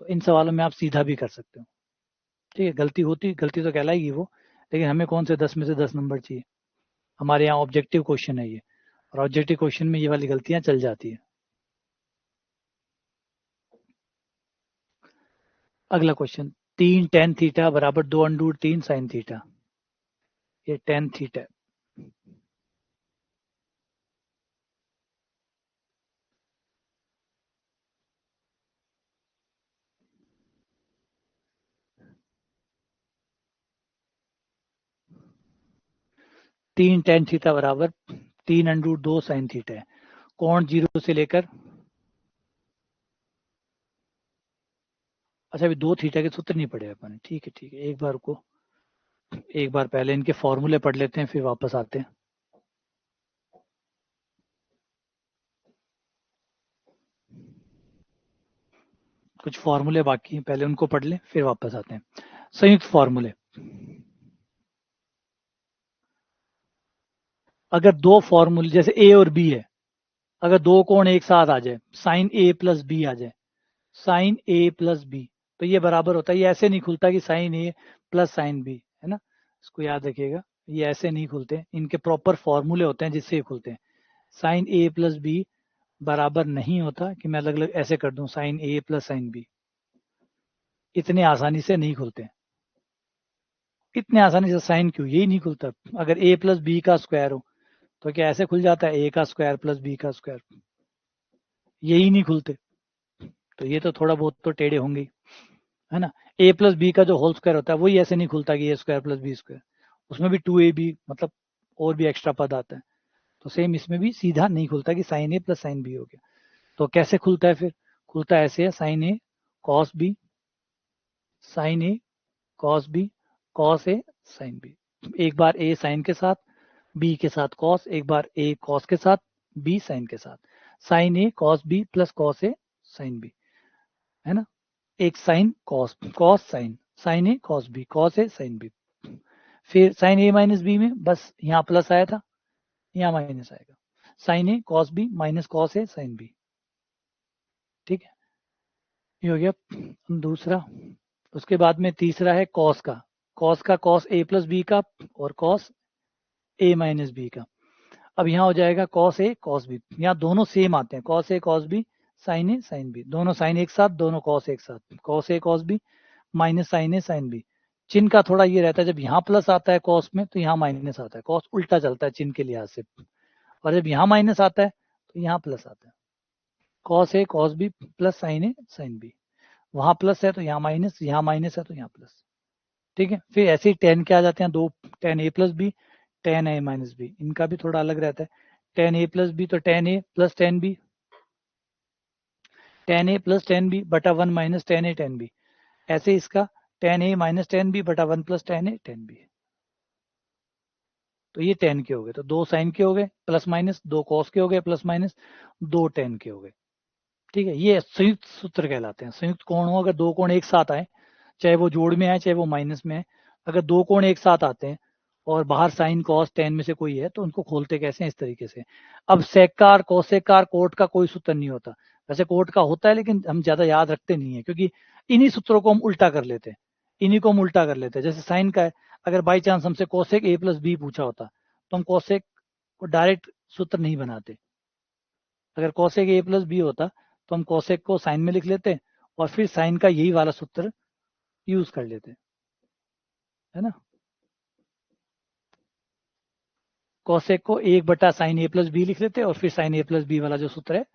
Speaker 1: तो इन सवालों में आप सीधा भी कर सकते हो। ठीक है, गलती तो कहलाएगी वो, लेकिन हमें कौन से 10 में से 10 नंबर चाहिए, हमारे यहाँ ऑब्जेक्टिव क्वेश्चन है ये, और ऑब्जेक्टिव क्वेश्चन में ये वाली गलतियां चल जाती है। अगला क्वेश्चन, 3 tan थीटा बराबर 2√3 sin थीटा। ये tan थीटा, 3 tan थीटा बराबर 3√2 sin थीटा है। कोण 0 से लेकर, अच्छा अभी 2 थीटा के सूत्र नहीं पढ़े अपन, ठीक है ठीक है, एक बार पहले इनके फॉर्मूले पढ़ लेते हैं फिर वापस आते हैं। कुछ फॉर्मूले बाकी हैं, पहले उनको पढ़ लें फिर वापस आते हैं। संयुक्त फॉर्मूले, अगर दो फॉर्मूले जैसे ए और बी है, अगर दो कोण एक साथ आ जाए, साइन ए प्लस बी आ जाए, साइन ए प्लस बी, तो ये बराबर होता है, ये ऐसे नहीं खुलता कि sign A plus sign B, है ना, इसको याद रखिएगा, ये ऐसे नहीं खुलते, इनके प्रॉपर फॉर्मूले होते हैं जिससे ये खुलते हैं। साइन ए प्लस बी बराबर नहीं होता कि मैं अलग अलग ऐसे कर दूं sign A plus sine B, इतने आसानी से नहीं खुलते, इतने आसानी से साइन क्यों, यही नहीं खुलता। अगर ए प्लस बी का स्क्वायर हो तो क्या ऐसे खुल जाता है, ए का स्क्वायर प्लस बी का स्क्वायर, यही नहीं खुलते, तो ये तो थोड़ा बहुत तो टेढ़े होंगे, है ना। ए प्लस बी का जो होल स्क्वायर होता है वही ऐसे नहीं खुलता कि ए स्क्वायर प्लस बी स्क्वायर, उसमें भी 2ab मतलब और भी एक्स्ट्रा पद आता है, तो सेम इसमें भी सीधा नहीं खुलता कि sign A plus sine B हो गया। तो कैसे खुलता है फिर, खुलता है ऐसे है, sign A cos B, sign A cos B, cos A sine B, एक बार ए साइन के साथ, बी के साथ कॉस, एक बार ए कॉस के साथ, बी साइन के साथ, sine A cos B plus cos A sine B, है ना, एक sine cos, cos sine, sine A cos B, cos A sine B, फिर साइन ए माइनस बी में बस यहाँ प्लस आया था, यहाँ माइनस आएगा, sine A cos B minus cos A sine B, ठीक है, ये हो गया दूसरा। उसके बाद में तीसरा है कॉस का, कॉस ए प्लस बी का और कॉस ए माइनस बी का। अब यहाँ हो जाएगा कॉस ए कॉस बी, यहाँ दोनों सेम आते हैं, cos A cos B sign A sine B, दोनों साइन एक साथ, दोनों कॉस एक साथ, cos A cos B minus sign A sine B. चिन्ह का थोड़ा ये रहता है, जब यहाँ प्लस आता है कॉस में तो यहाँ माइनस आता है, कॉस उल्टा चलता है चिन्ह के लिहाज से, और जब यहाँ माइनस आता है तो यहाँ प्लस आता है, cos A cos B plus sign A sine B, वहां प्लस है तो यहाँ माइनस है तो यहाँ प्लस, ठीक है। फिर ऐसे ही टेन के आ जाते हैं दो, टेन ए प्लस बी, टेन ए माइनस बी, इनका भी थोड़ा अलग रहता है, टेन ए प्लस बी तो टेन ए प्लस टेन बी, टेन ए प्लस टेन बी बटा वन माइनस टेन ए टेन बी, ऐसे इसका टेन ए माइनस टेन बी बटा वन प्लस टेन ए टेन बी, तो ये टेन के हो गए, तो दो साइन के हो गए प्लस माइनस, दो कॉस के हो गए प्लस माइनस, दो टेन के हो गए, ठीक है। ये संयुक्त सूत्र कहलाते हैं। संयुक्त कोण हो, अगर दो कोण एक साथ आए, चाहे वो जोड़ में आए चाहे वो माइनस में है, अगर दो कोण एक साथ आते हैं और बाहर साइन कॉस टेन में से कोई है तो उनको खोलते कैसे हैं, इस तरीके से। अब सेकार कोसेकार कोट का कोई सूत्र नहीं होता, वैसे कोट का होता है लेकिन हम ज्यादा याद रखते नहीं है, क्योंकि इन्हीं सूत्रों को हम उल्टा कर लेते हैं, इन्हीं को हम उल्टा कर लेते हैं। जैसे साइन का है, अगर बाई चांस हमसे कोसेक ए प्लस बी पूछा होता तो हम कोसेक को डायरेक्ट सूत्र नहीं बनाते, अगर कोसेक ए प्लस बी होता तो हम कोसेक को साइन में लिख लेते और फिर साइन का यही वाला सूत्र यूज कर लेते, है ना। कोसेक को एक बटा साइन ए प्लस बी लिख लेते और फिर साइन ए प्लस बी वाला जो सूत्र है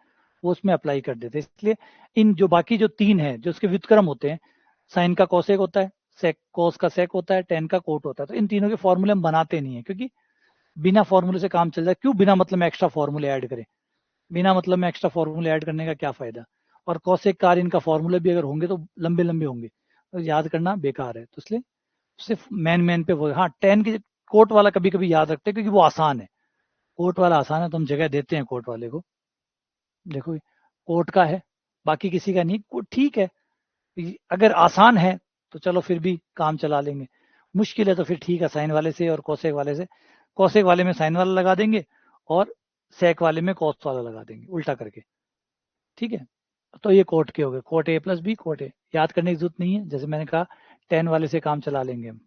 Speaker 1: वो उसमें अप्लाई कर देते। इसलिए इन जो बाकी जो तीन है जो उसके व्युत्क्रम होते हैं, साइन का कोसेक होता है, सेक कोस का सेक होता है, टेन का कोट होता है, तो इन तीनों के फॉर्मूले हम बनाते नहीं है, क्योंकि बिना फॉर्मूले से काम चल जाए, क्यों बिना मतलब में एक्स्ट्रा फॉर्मूले ऐड करें, बिना मतलब में एक्स्ट्रा फॉर्मूले ऐड करने का क्या फायदा। और कौशिक कार इनका फॉर्मूले भी अगर होंगे तो लंबे लंबे होंगे, तो याद करना बेकार है, तो इसलिए सिर्फ मैन पे वो, हाँ टेन की कोट वाला कभी कभी याद रखते हैं क्योंकि वो आसान है, कोट वाला आसान है तो हम जगह देते हैं कोट वाले को। देखो कोट का है, बाकी किसी का नहीं, ठीक है, अगर आसान है तो चलो फिर भी काम चला लेंगे, मुश्किल है तो फिर ठीक है साइन वाले से और कौशिक वाले से, कौशिक वाले में साइन वाला लगा देंगे और सेक वाले में कॉस वाला लगा देंगे उल्टा करके, ठीक है। तो ये कोट के हो गए, cot A plus B cot A, याद करने की जरूरत नहीं है, जैसे मैंने कहा टेन वाले से काम चला लेंगे हम।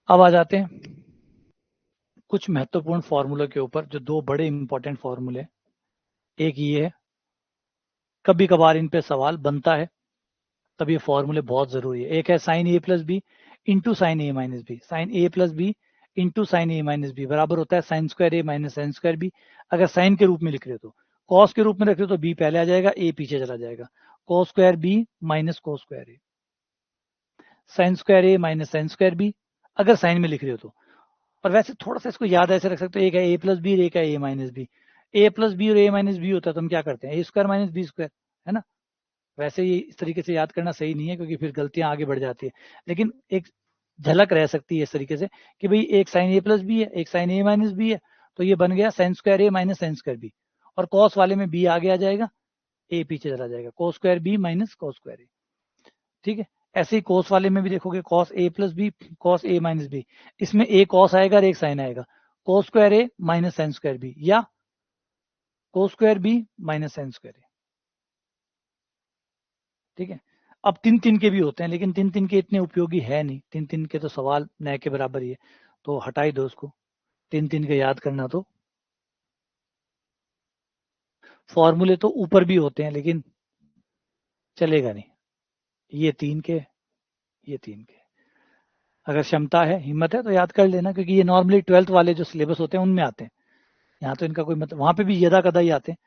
Speaker 1: अब आ जाते हैं कुछ महत्वपूर्ण फॉर्मूले के ऊपर, जो दो बड़े इंपॉर्टेंट फॉर्मूले, एक ये है, कभी कभार इन पे सवाल बनता है, तब ये फॉर्मूले बहुत जरूरी है। एक है sign A plus B into sine A minus B, sign A plus B into sine A minus B बराबर होता है sign square A minus sine square B. अगर साइन के रूप में लिख रहे हो तो, कॉस के रूप में रख रहे हो तो बी पहले आ जाएगा, ए पीछे चला जाएगा, cos square B minus cos square A, sine square A minus sine square B अगर साइन में लिख रहे हो तो, और वैसे थोड़ा सा इसको याद ऐसे रख सकते हो, एक है ए प्लस बी, एक है ए माइनस बी। ए प्लस बी और ए माइनस बी होता है तो हम क्या करते हैं, ए स्क्वायर माइनस बी स्क्वायर, है ना। वैसे ये इस तरीके से याद करना सही नहीं है क्योंकि फिर गलतियां आगे बढ़ जाती है, लेकिन एक झलक रह सकती है इस तरीके से कि भाई एक साइन ए प्लस बी है, एक साइन ए माइनस बी है, तो ये बन गया sine square A minus sine square B. और कॉस वाले में बी आगे आ जाएगा, ए पीछे चला जाएगा, cos square B minus cos square A. ठीक है। ऐसे ही कोस वाले में भी देखोगे, cos A plus B, cos A minus B, इसमें एक कॉस आएगा और एक साइन आएगा, cos square A minus sine square B, या cos square B minus sine square A. ठीक है। अब तीन तीन के भी होते हैं, लेकिन तीन तीन के इतने उपयोगी है नहीं, तीन तीन के तो सवाल नए के बराबर ही है, तो हटा ही दो उसको, तीन तीन के याद करना तो। फॉर्मूले तो ऊपर भी होते हैं लेकिन चलेगा नहीं, ये तीन के, ये तीन के। अगर क्षमता है, हिम्मत है तो याद कर लेना, क्योंकि ये नॉर्मली 12th वाले जो सिलेबस होते हैं उनमें आते हैं। यहाँ तो इनका कोई मतलब, वहां पे भी यदा कदा ही आते हैं,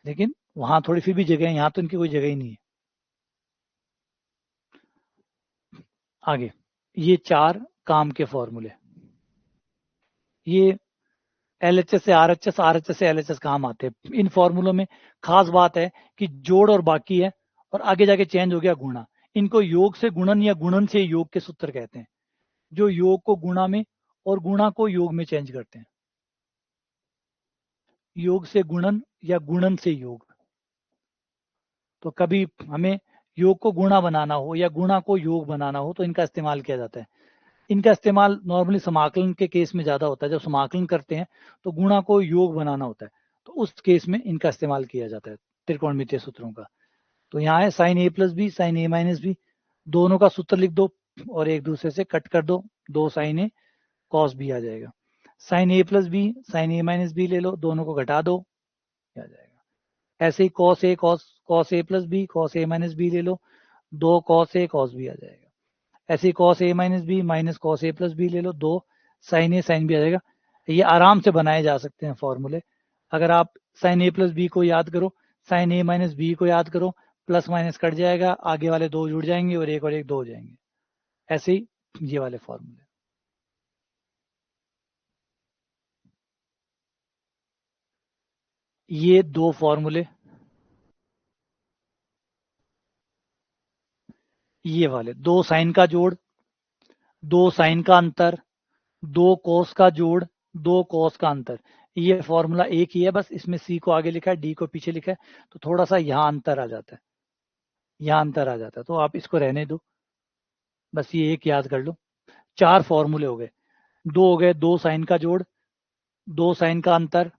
Speaker 1: लेकिन वहां थोड़ी फिर भी जगह है, यहाँ तो इनकी कोई जगह ही नहीं है। आगे, ये चार काम के फॉर्मूले, ये एलएचएस से आरएचएस, आरएचएस से एलएचएस काम आते हैं। इन फॉर्मूलों में खास बात है कि जोड़ और बाकी है, और आगे जाके चेंज हो गया गुणा। इनको योग से गुणन या गुणन से योग के सूत्र कहते हैं, जो योग को गुणा में और गुणा को योग में चेंज करते हैं। योग से गुणन या गुणन से योग। तो कभी हमें योग को गुणा बनाना हो या गुणा को योग बनाना हो तो इनका इस्तेमाल किया जाता है। इनका इस्तेमाल नॉर्मली समाकलन के केस में ज्यादा होता है, जब समाकलन करते हैं तो गुणा को योग बनाना होता है, तो उस केस में इनका इस्तेमाल किया जाता है त्रिकोणमितीय सूत्रों का। तो यहाँ है sign A plus B, sign A minus B, दोनों का सूत्र लिख दो और एक दूसरे से कट कर दो, दो साइन ए कॉस बी आ जाएगा। Sign A plus B, sign A minus B ले लो, दोनों को घटा दो, आ जाएगा। ऐसे ही cos A cos, cos A plus B, cos A minus B ले लो, दो कॉस ए कॉस बी आ जाएगा। ऐसे ही cos A minus B minus cos A plus B ले लो, दो साइन ए साइन बी आ जाएगा। ये आराम से बनाए जा सकते हैं फॉर्मूले। अगर आप साइन ए प्लस बी को याद करो, साइन ए माइनस बी को याद करो, प्लस माइनस कट जाएगा, आगे वाले दो जुड़ जाएंगे और एक दो हो जाएंगे। ऐसे ही ये वाले फॉर्मूले। ये दो फॉर्मूले, ये वाले दो साइन का जोड़, दो साइन का अंतर, दो कोस का जोड़, दो कोस का अंतर, ये फॉर्मूला एक ही है, बस इसमें सी को आगे लिखा है, डी को पीछे लिखा है, तो थोड़ा सा यहाँ अंतर आ जाता है, यहाँ अंतर आ जाता है, तो आप इसको रहने दो, बस ये एक याद कर लो। चार फॉर्मूले हो गए, दो हो गए दो साइन का जोड़, दो साइन का अंतर,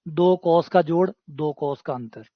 Speaker 1: दो कॉस का जोड़, दो कॉस का अंतर।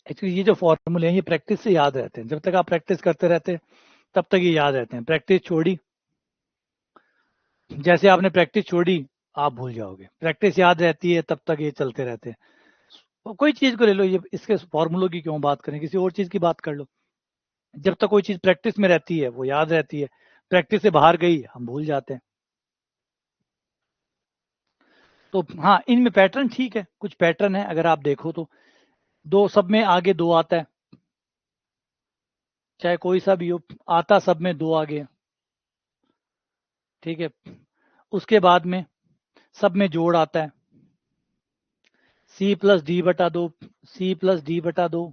Speaker 1: एक्चुअली ये जो फॉर्मूले हैं ये प्रैक्टिस से याद रहते हैं, जब तक आप प्रैक्टिस करते रहते हैं तब तक ये याद रहते हैं। प्रैक्टिस छोड़ी, जैसे आपने प्रैक्टिस छोड़ी आप भूल जाओगे, प्रैक्टिस याद रहती है तब तक ये चलते रहते हैं। और कोई चीज को ले लो, ये इसके फॉर्मूलों की क्यों बात करें, किसी और चीज की बात कर लो। जब तक कोई चीज प्रैक्टिस में रहती है वो याद रहती है, प्रैक्टिस से बाहर गई हम भूल जाते हैं। तो हाँ, इनमें पैटर्न ठीक है, कुछ पैटर्न है अगर आप देखो तो, दो सब में आगे दो आता है, चाहे कोई सा भी हो, आता सब में दो आगे। ठीक है। उसके बाद में सब में जोड़ आता है, सी प्लस डी बटा दो, सी प्लस डी बटा दो।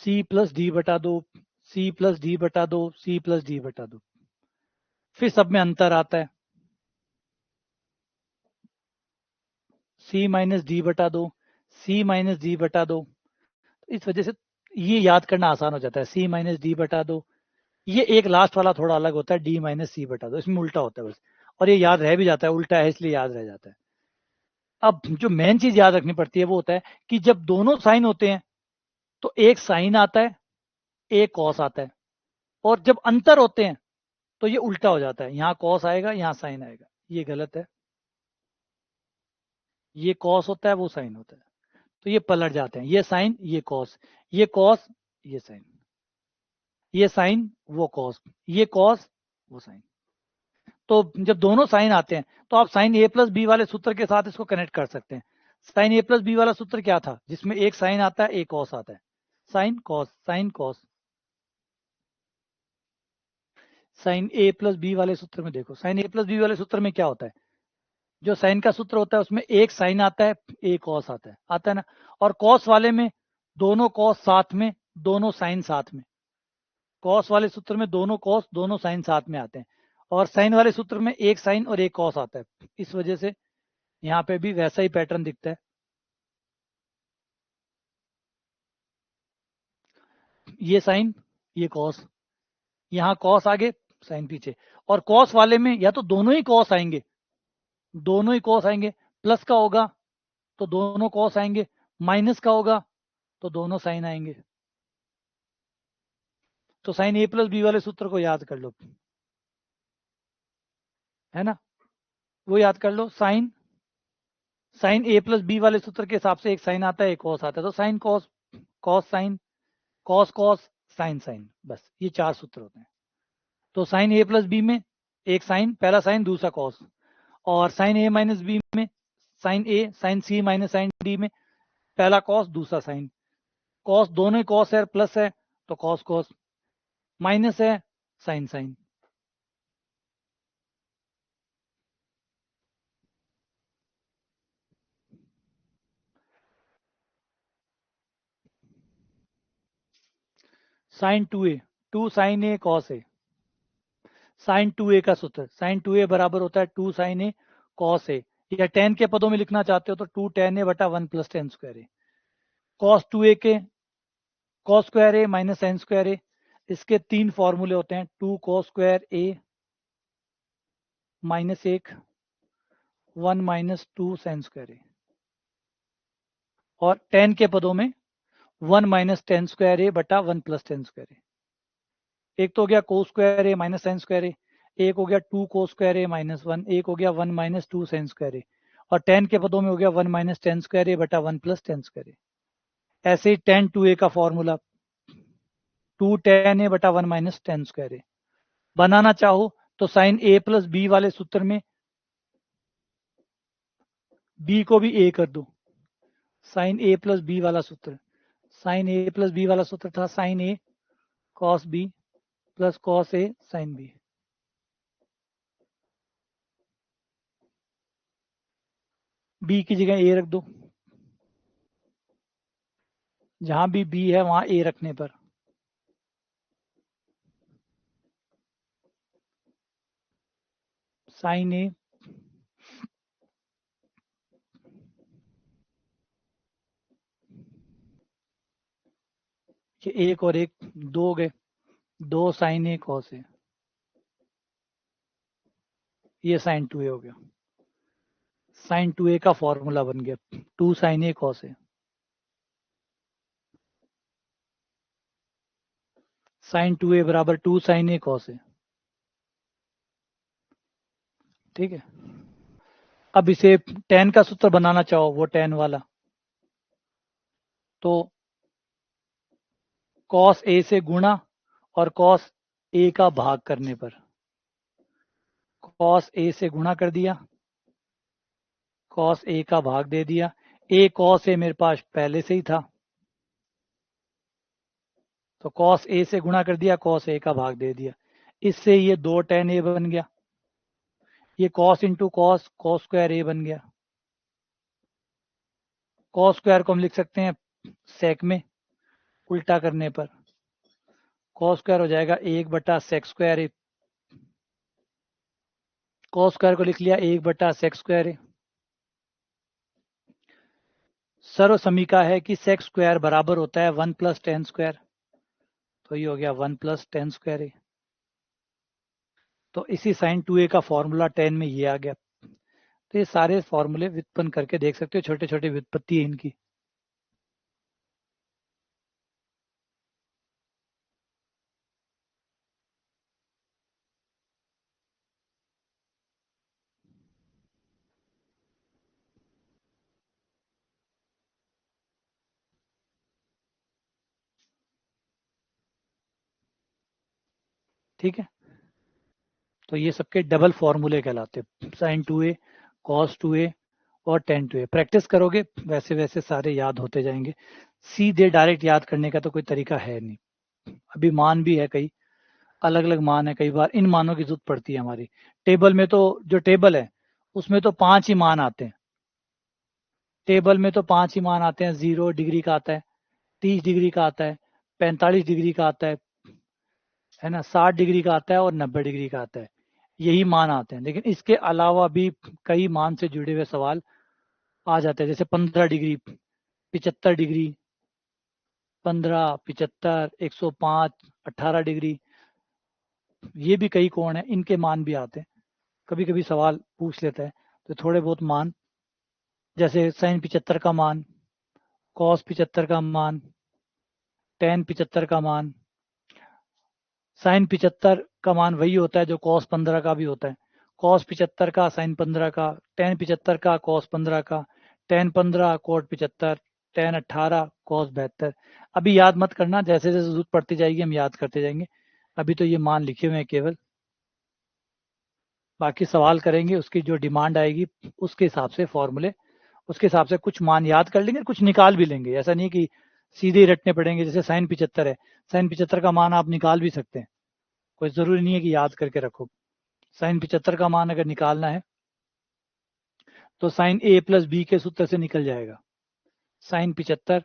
Speaker 1: सी प्लस डी बटा दो, सी प्लस डी बटा दो, सी प्लस डी बटा दो। फिर सब में अंतर आता है, सी माइनस डी बटा दो, सी माइनस डी बटा दो। इस वजह से ये याद करना आसान हो जाता है, सी माइनस डी बटा दो। ये एक लास्ट वाला थोड़ा अलग होता है, डी माइनस सी बटा दो, इसमें उल्टा होता है बस, और ये याद रह भी जाता है, उल्टा है इसलिए याद रह जाता है। अब जो मेन चीज याद रखनी पड़ती है वो होता है कि जब दोनों साइन होते हैं तो एक साइन आता है, एक कॉस आता है, और जब अंतर होते हैं तो ये उल्टा हो जाता है, यहाँ कॉस आएगा, यहाँ साइन आएगा। ये गलत है, ये कॉस होता है, वो साइन होता है, तो ये पलट जाते हैं, ये साइन ये कॉस, ये कॉस ये साइन, ये साइन वो कॉस, ये कॉस वो साइन। तो जब दोनों साइन आते हैं तो आप साइन ए प्लस बी वाले सूत्र के साथ इसको कनेक्ट कर सकते हैं। साइन ए प्लस बी वाला सूत्र क्या था, जिसमें एक साइन आता है एक कॉस आता है, sine cos sine cos. Sine A plus B वाले सूत्र में देखो, साइन ए प्लस बी वाले सूत्र में क्या होता है, जो साइन का सूत्र होता है उसमें एक साइन आता है एक कॉस आता है ना। और कॉस वाले में दोनों कॉस साथ में, दोनों साइन साथ में। कॉस वाले सूत्र में दोनों कॉस दोनों साइन साथ में आते हैं, और साइन वाले सूत्र में एक साइन और एक कॉस आता है। इस वजह से यहाँ पे भी वैसा ही पैटर्न दिखता है, ये साइन ये कॉस, यहाँ कॉस आगे साइन पीछे। और कॉस वाले में या तो दोनों ही कॉस आएंगे, दोनों ही कॉस आएंगे, प्लस का होगा तो दोनों कॉस आएंगे, माइनस का होगा तो दोनों साइन आएंगे। तो साइन ए प्लस बी वाले सूत्र को याद कर लो, है ना, वो याद कर लो। Sign sine A plus B वाले सूत्र के हिसाब से एक साइन आता है एक कॉस आता है, तो sine cos, cos sine, cos cos, sine sine, बस ये चार सूत्र होते हैं। तो साइन ए प्लस बी में एक साइन, पहला साइन दूसरा कॉस, और साइन ए माइनस बी में साइन ए, साइन सी माइनस साइन डी में पहला कॉस दूसरा साइन। कॉस दोनों ही कॉस है, प्लस है तो कॉस कॉस, माइनस है sine sine. Sine two A, two sine A cos A, sine two A का सूत्र, साइन टू ए बराबर होता है two sine A cos A, या टेन के पदों में लिखना चाहते हो तो टू टेन ए बटा one plus tan square A. Cos two A के cos square A minus sine square A, इसके तीन फॉर्मूले होते हैं, two cos square A minus एक, one minus two sine square A, और टेन के पदों में one minus tan square A बटा one plus tan square A. एक तो हो गया cos square A minus sine square A, एक हो गया two cos square A minus one, एक हो गया one minus two sine square A, और टेन के पदों में हो गया one minus tan square A बटा one plus tan square A. ऐसे ही टेन टू ए का फॉर्मूला टू टेन ए बटा वन माइनस टेन स्क्वायर ए। बनाना चाहो तो साइन ए प्लस बी वाले सूत्र में बी को भी ए कर दो, साइन ए प्लस बी वाला सूत्र, साइन ए प्लस बी वाला सूत्र था sign A cos B plus cos A sine B. B की जगह ए रख दो, जहां भी बी है वहां ए रखने पर साइन ए ये एक और एक दो गए, दो साइन ए कॉस ए, ये साइन टू ए हो गया। साइन टू ए का फॉर्मूला बन गया two sine A cos A, sine two A बराबर two sine A cos A. ठीक है, अब इसे टेन का सूत्र बनाना चाहो, वो टेन वाला, तो कॉस ए से गुणा और कॉस ए का भाग करने पर, कॉस ए से गुणा कर दिया, कॉस ए का भाग दे दिया, ए कॉस ए मेरे पास पहले से ही था, तो कॉस ए से गुणा कर दिया, कॉस ए का भाग दे दिया, इससे ये दो टेन ए बन गया, ये cos into cos, cos square A बन गया। कॉस स्क्वायर को हम लिख सकते हैं सेक में, उल्टा करने पर कॉस स्क्वायर हो जाएगा 1/sec², कॉस स्क्वायर को लिख लिया 1/sec²। सर्व समीका है कि सेक स्क्वायर बराबर होता है 1 + tan², तो ये हो गया 1 + tan²। तो इसी sin 2a का फॉर्मूला tan में ये आ गया। तो ये सारे फॉर्मूले व्युत्पन्न करके देख सकते हो, छोटे छोटे व्युत्पत्ति है इनकी। ठीक है, तो ये सबके डबल फॉर्मूले कहलाते हैं, sin 2a, cos 2a और tan 2a। प्रैक्टिस करोगे वैसे वैसे सारे याद होते जाएंगे। सीधे डायरेक्ट याद करने का तो कोई तरीका है नहीं। अभी मान भी है, कई अलग अलग मान है, कई बार इन मानों की जरूरत पड़ती है हमारी। टेबल में तो जो टेबल है उसमें तो 5 ही मान आते हैं। टेबल में तो 5 ही मान आते हैं। 0 डिग्री का आता है, 30 डिग्री का आता है, 45 डिग्री का आता है ना, 60 डिग्री का आता है और 90 डिग्री का आता है। यही मान आते हैं। लेकिन इसके अलावा भी कई मान से जुड़े हुए सवाल आ जाते हैं, जैसे 15 डिग्री, 75 डिग्री, 15, 75, 105, 18 डिग्री, ये भी कई कोण है, इनके मान भी आते हैं। कभी कभी सवाल पूछ लेता है, तो थोड़े बहुत मान, जैसे sin 75 का मान, cos 75 का मान, tan 75 का मान। sin 75 का मान वही होता है जो cos 15 का भी होता है। cos 75 का sin 15 का, tan 75 का cos 15 का, tan 15 cot 75, tan 18 cos 72। अभी याद मत करना, जैसे जैसे जरूरत पड़ती जाएगी हम याद करते जाएंगे। अभी तो ये मान लिखे हुए हैं केवल, बाकी सवाल करेंगे उसकी जो डिमांड आएगी उसके हिसाब से फॉर्मूले, उसके हिसाब से कुछ मान याद कर लेंगे, कुछ निकाल भी लेंगे। ऐसा नहीं कि सीधे ही रटने पड़ेंगे। जैसे sin 75 है, sin 75 का मान आप निकाल भी सकते हैं, कोई ज़रूरी नहीं है कि याद करके रखो। sin 75 का मान अगर निकालना है तो sin a + b के सूत्र से निकल जाएगा। sin 75,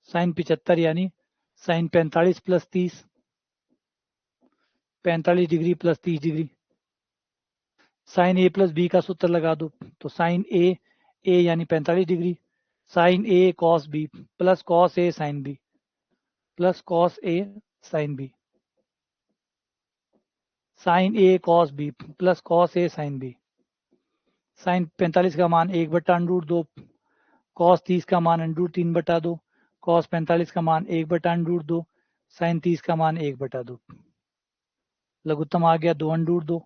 Speaker 1: sin 75 यानी sin 45 + 30, 45 degree + 30 degree. sin a + b का सूत्र लगा दो, तो sin a यानी 45 degree, sin a cos b plus cos a sin b plus cos a sin b, sin a cos b plus cos a sin b। sin 45 का मान 1/√2, cos 30 का मान √3/2, cos 45 का मान 1/√2, sin 30 का मान 1/2। लघुत्तम आ गया 2√2,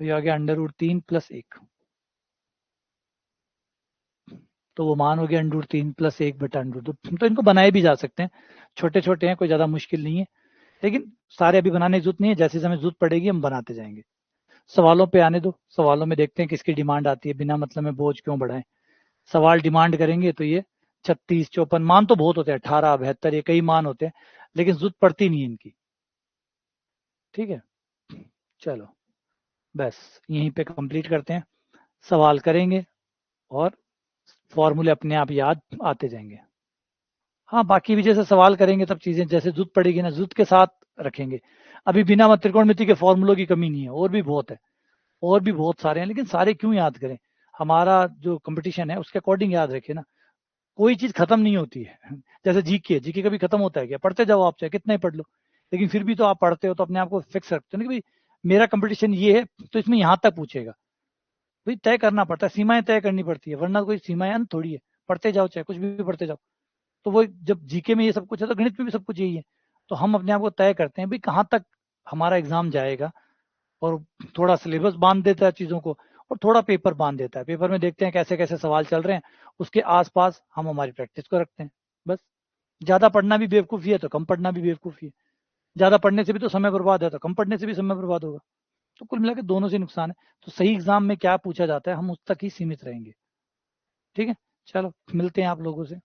Speaker 1: तो ये आ गया √3 + 1, तो वो मान हो गया √3 + 1/√2। तो इनको बनाए भी जा सकते हैं, छोटे छोटे हैं, कोई ज़्यादा मुश्किल नहीं है। लेकिन सारे अभी बनाने की जरूरत नहीं है, जैसे हमें जरूरत पड़ेगी हम बनाते जाएंगे। सवालों पे आने दो, सवालों में देखते हैं किसकी डिमांड आती है, बिना मतलब में बोझ क्यों बढ़ाएं। सवाल डिमांड करेंगे तो ये 36, 54 मान तो बहुत होते हैं, 18, 72, ये कई मान होते हैं, लेकिन जरूरत पड़ती नहीं है इनकी। ठीक है, चलो बस यहीं पे कंप्लीट करते हैं। सवाल करेंगे और फॉर्मूले अपने आप याद आते जाएंगे। हाँ, बाकी भी जैसे सवाल करेंगे तब चीजें जैसे जरूरत पड़ेगी ना, जरूरत के साथ रखेंगे। अभी बिना मत त्रिकोणमिति के फॉर्मूलों की कमी नहीं है, और भी बहुत है, और भी बहुत सारे हैं, लेकिन सारे क्यों याद करें। हमारा जो कंपटीशन है उसके अकॉर्डिंग याद रखें ना। कोई चीज खत्म नहीं होती है। जैसे जीके, जीके कभी खत्म होता है क्या? पढ़ते जाओ आप, चाहे कितना ही पढ़ लो, लेकिन फिर भी तो आप पढ़ते हो तो अपने आप को फिक्स रखते हो ना कि भाई मेरा कंपटीशन ये है, तो इसमें यहाँ तक पूछेगा। भाई तय करना पड़ता है, सीमाएं तय करनी पड़ती है, वरना कोई सीमाएं अंत थोड़ी है। पढ़ते जाओ, चाहे कुछ भी पढ़ते जाओ। तो वो जब जीके में ये सब कुछ है तो गणित में भी सब कुछ यही है। तो हम अपने आप को तय करते हैं भाई कहाँ तक हमारा एग्जाम जाएगा, और थोड़ा सिलेबस बांध देता है चीज़ों को, और थोड़ा पेपर बांध देता है। पेपर में देखते हैं कैसे कैसे सवाल चल रहे हैं, उसके आसपास हम हमारी प्रैक्टिस को रखते हैं। बस, ज़्यादा पढ़ना भी बेवकूफ़ी है तो कम पढ़ना भी बेवकूफ़ी है। ज़्यादा पढ़ने से भी तो समय बर्बाद है, तो कम पढ़ने से भी समय बर्बाद होगा। तो कुल मिला के दोनों से नुकसान है। तो सही एग्जाम में क्या पूछा जाता है हम उस तक ही सीमित रहेंगे। ठीक है, चलो मिलते हैं आप लोगों से।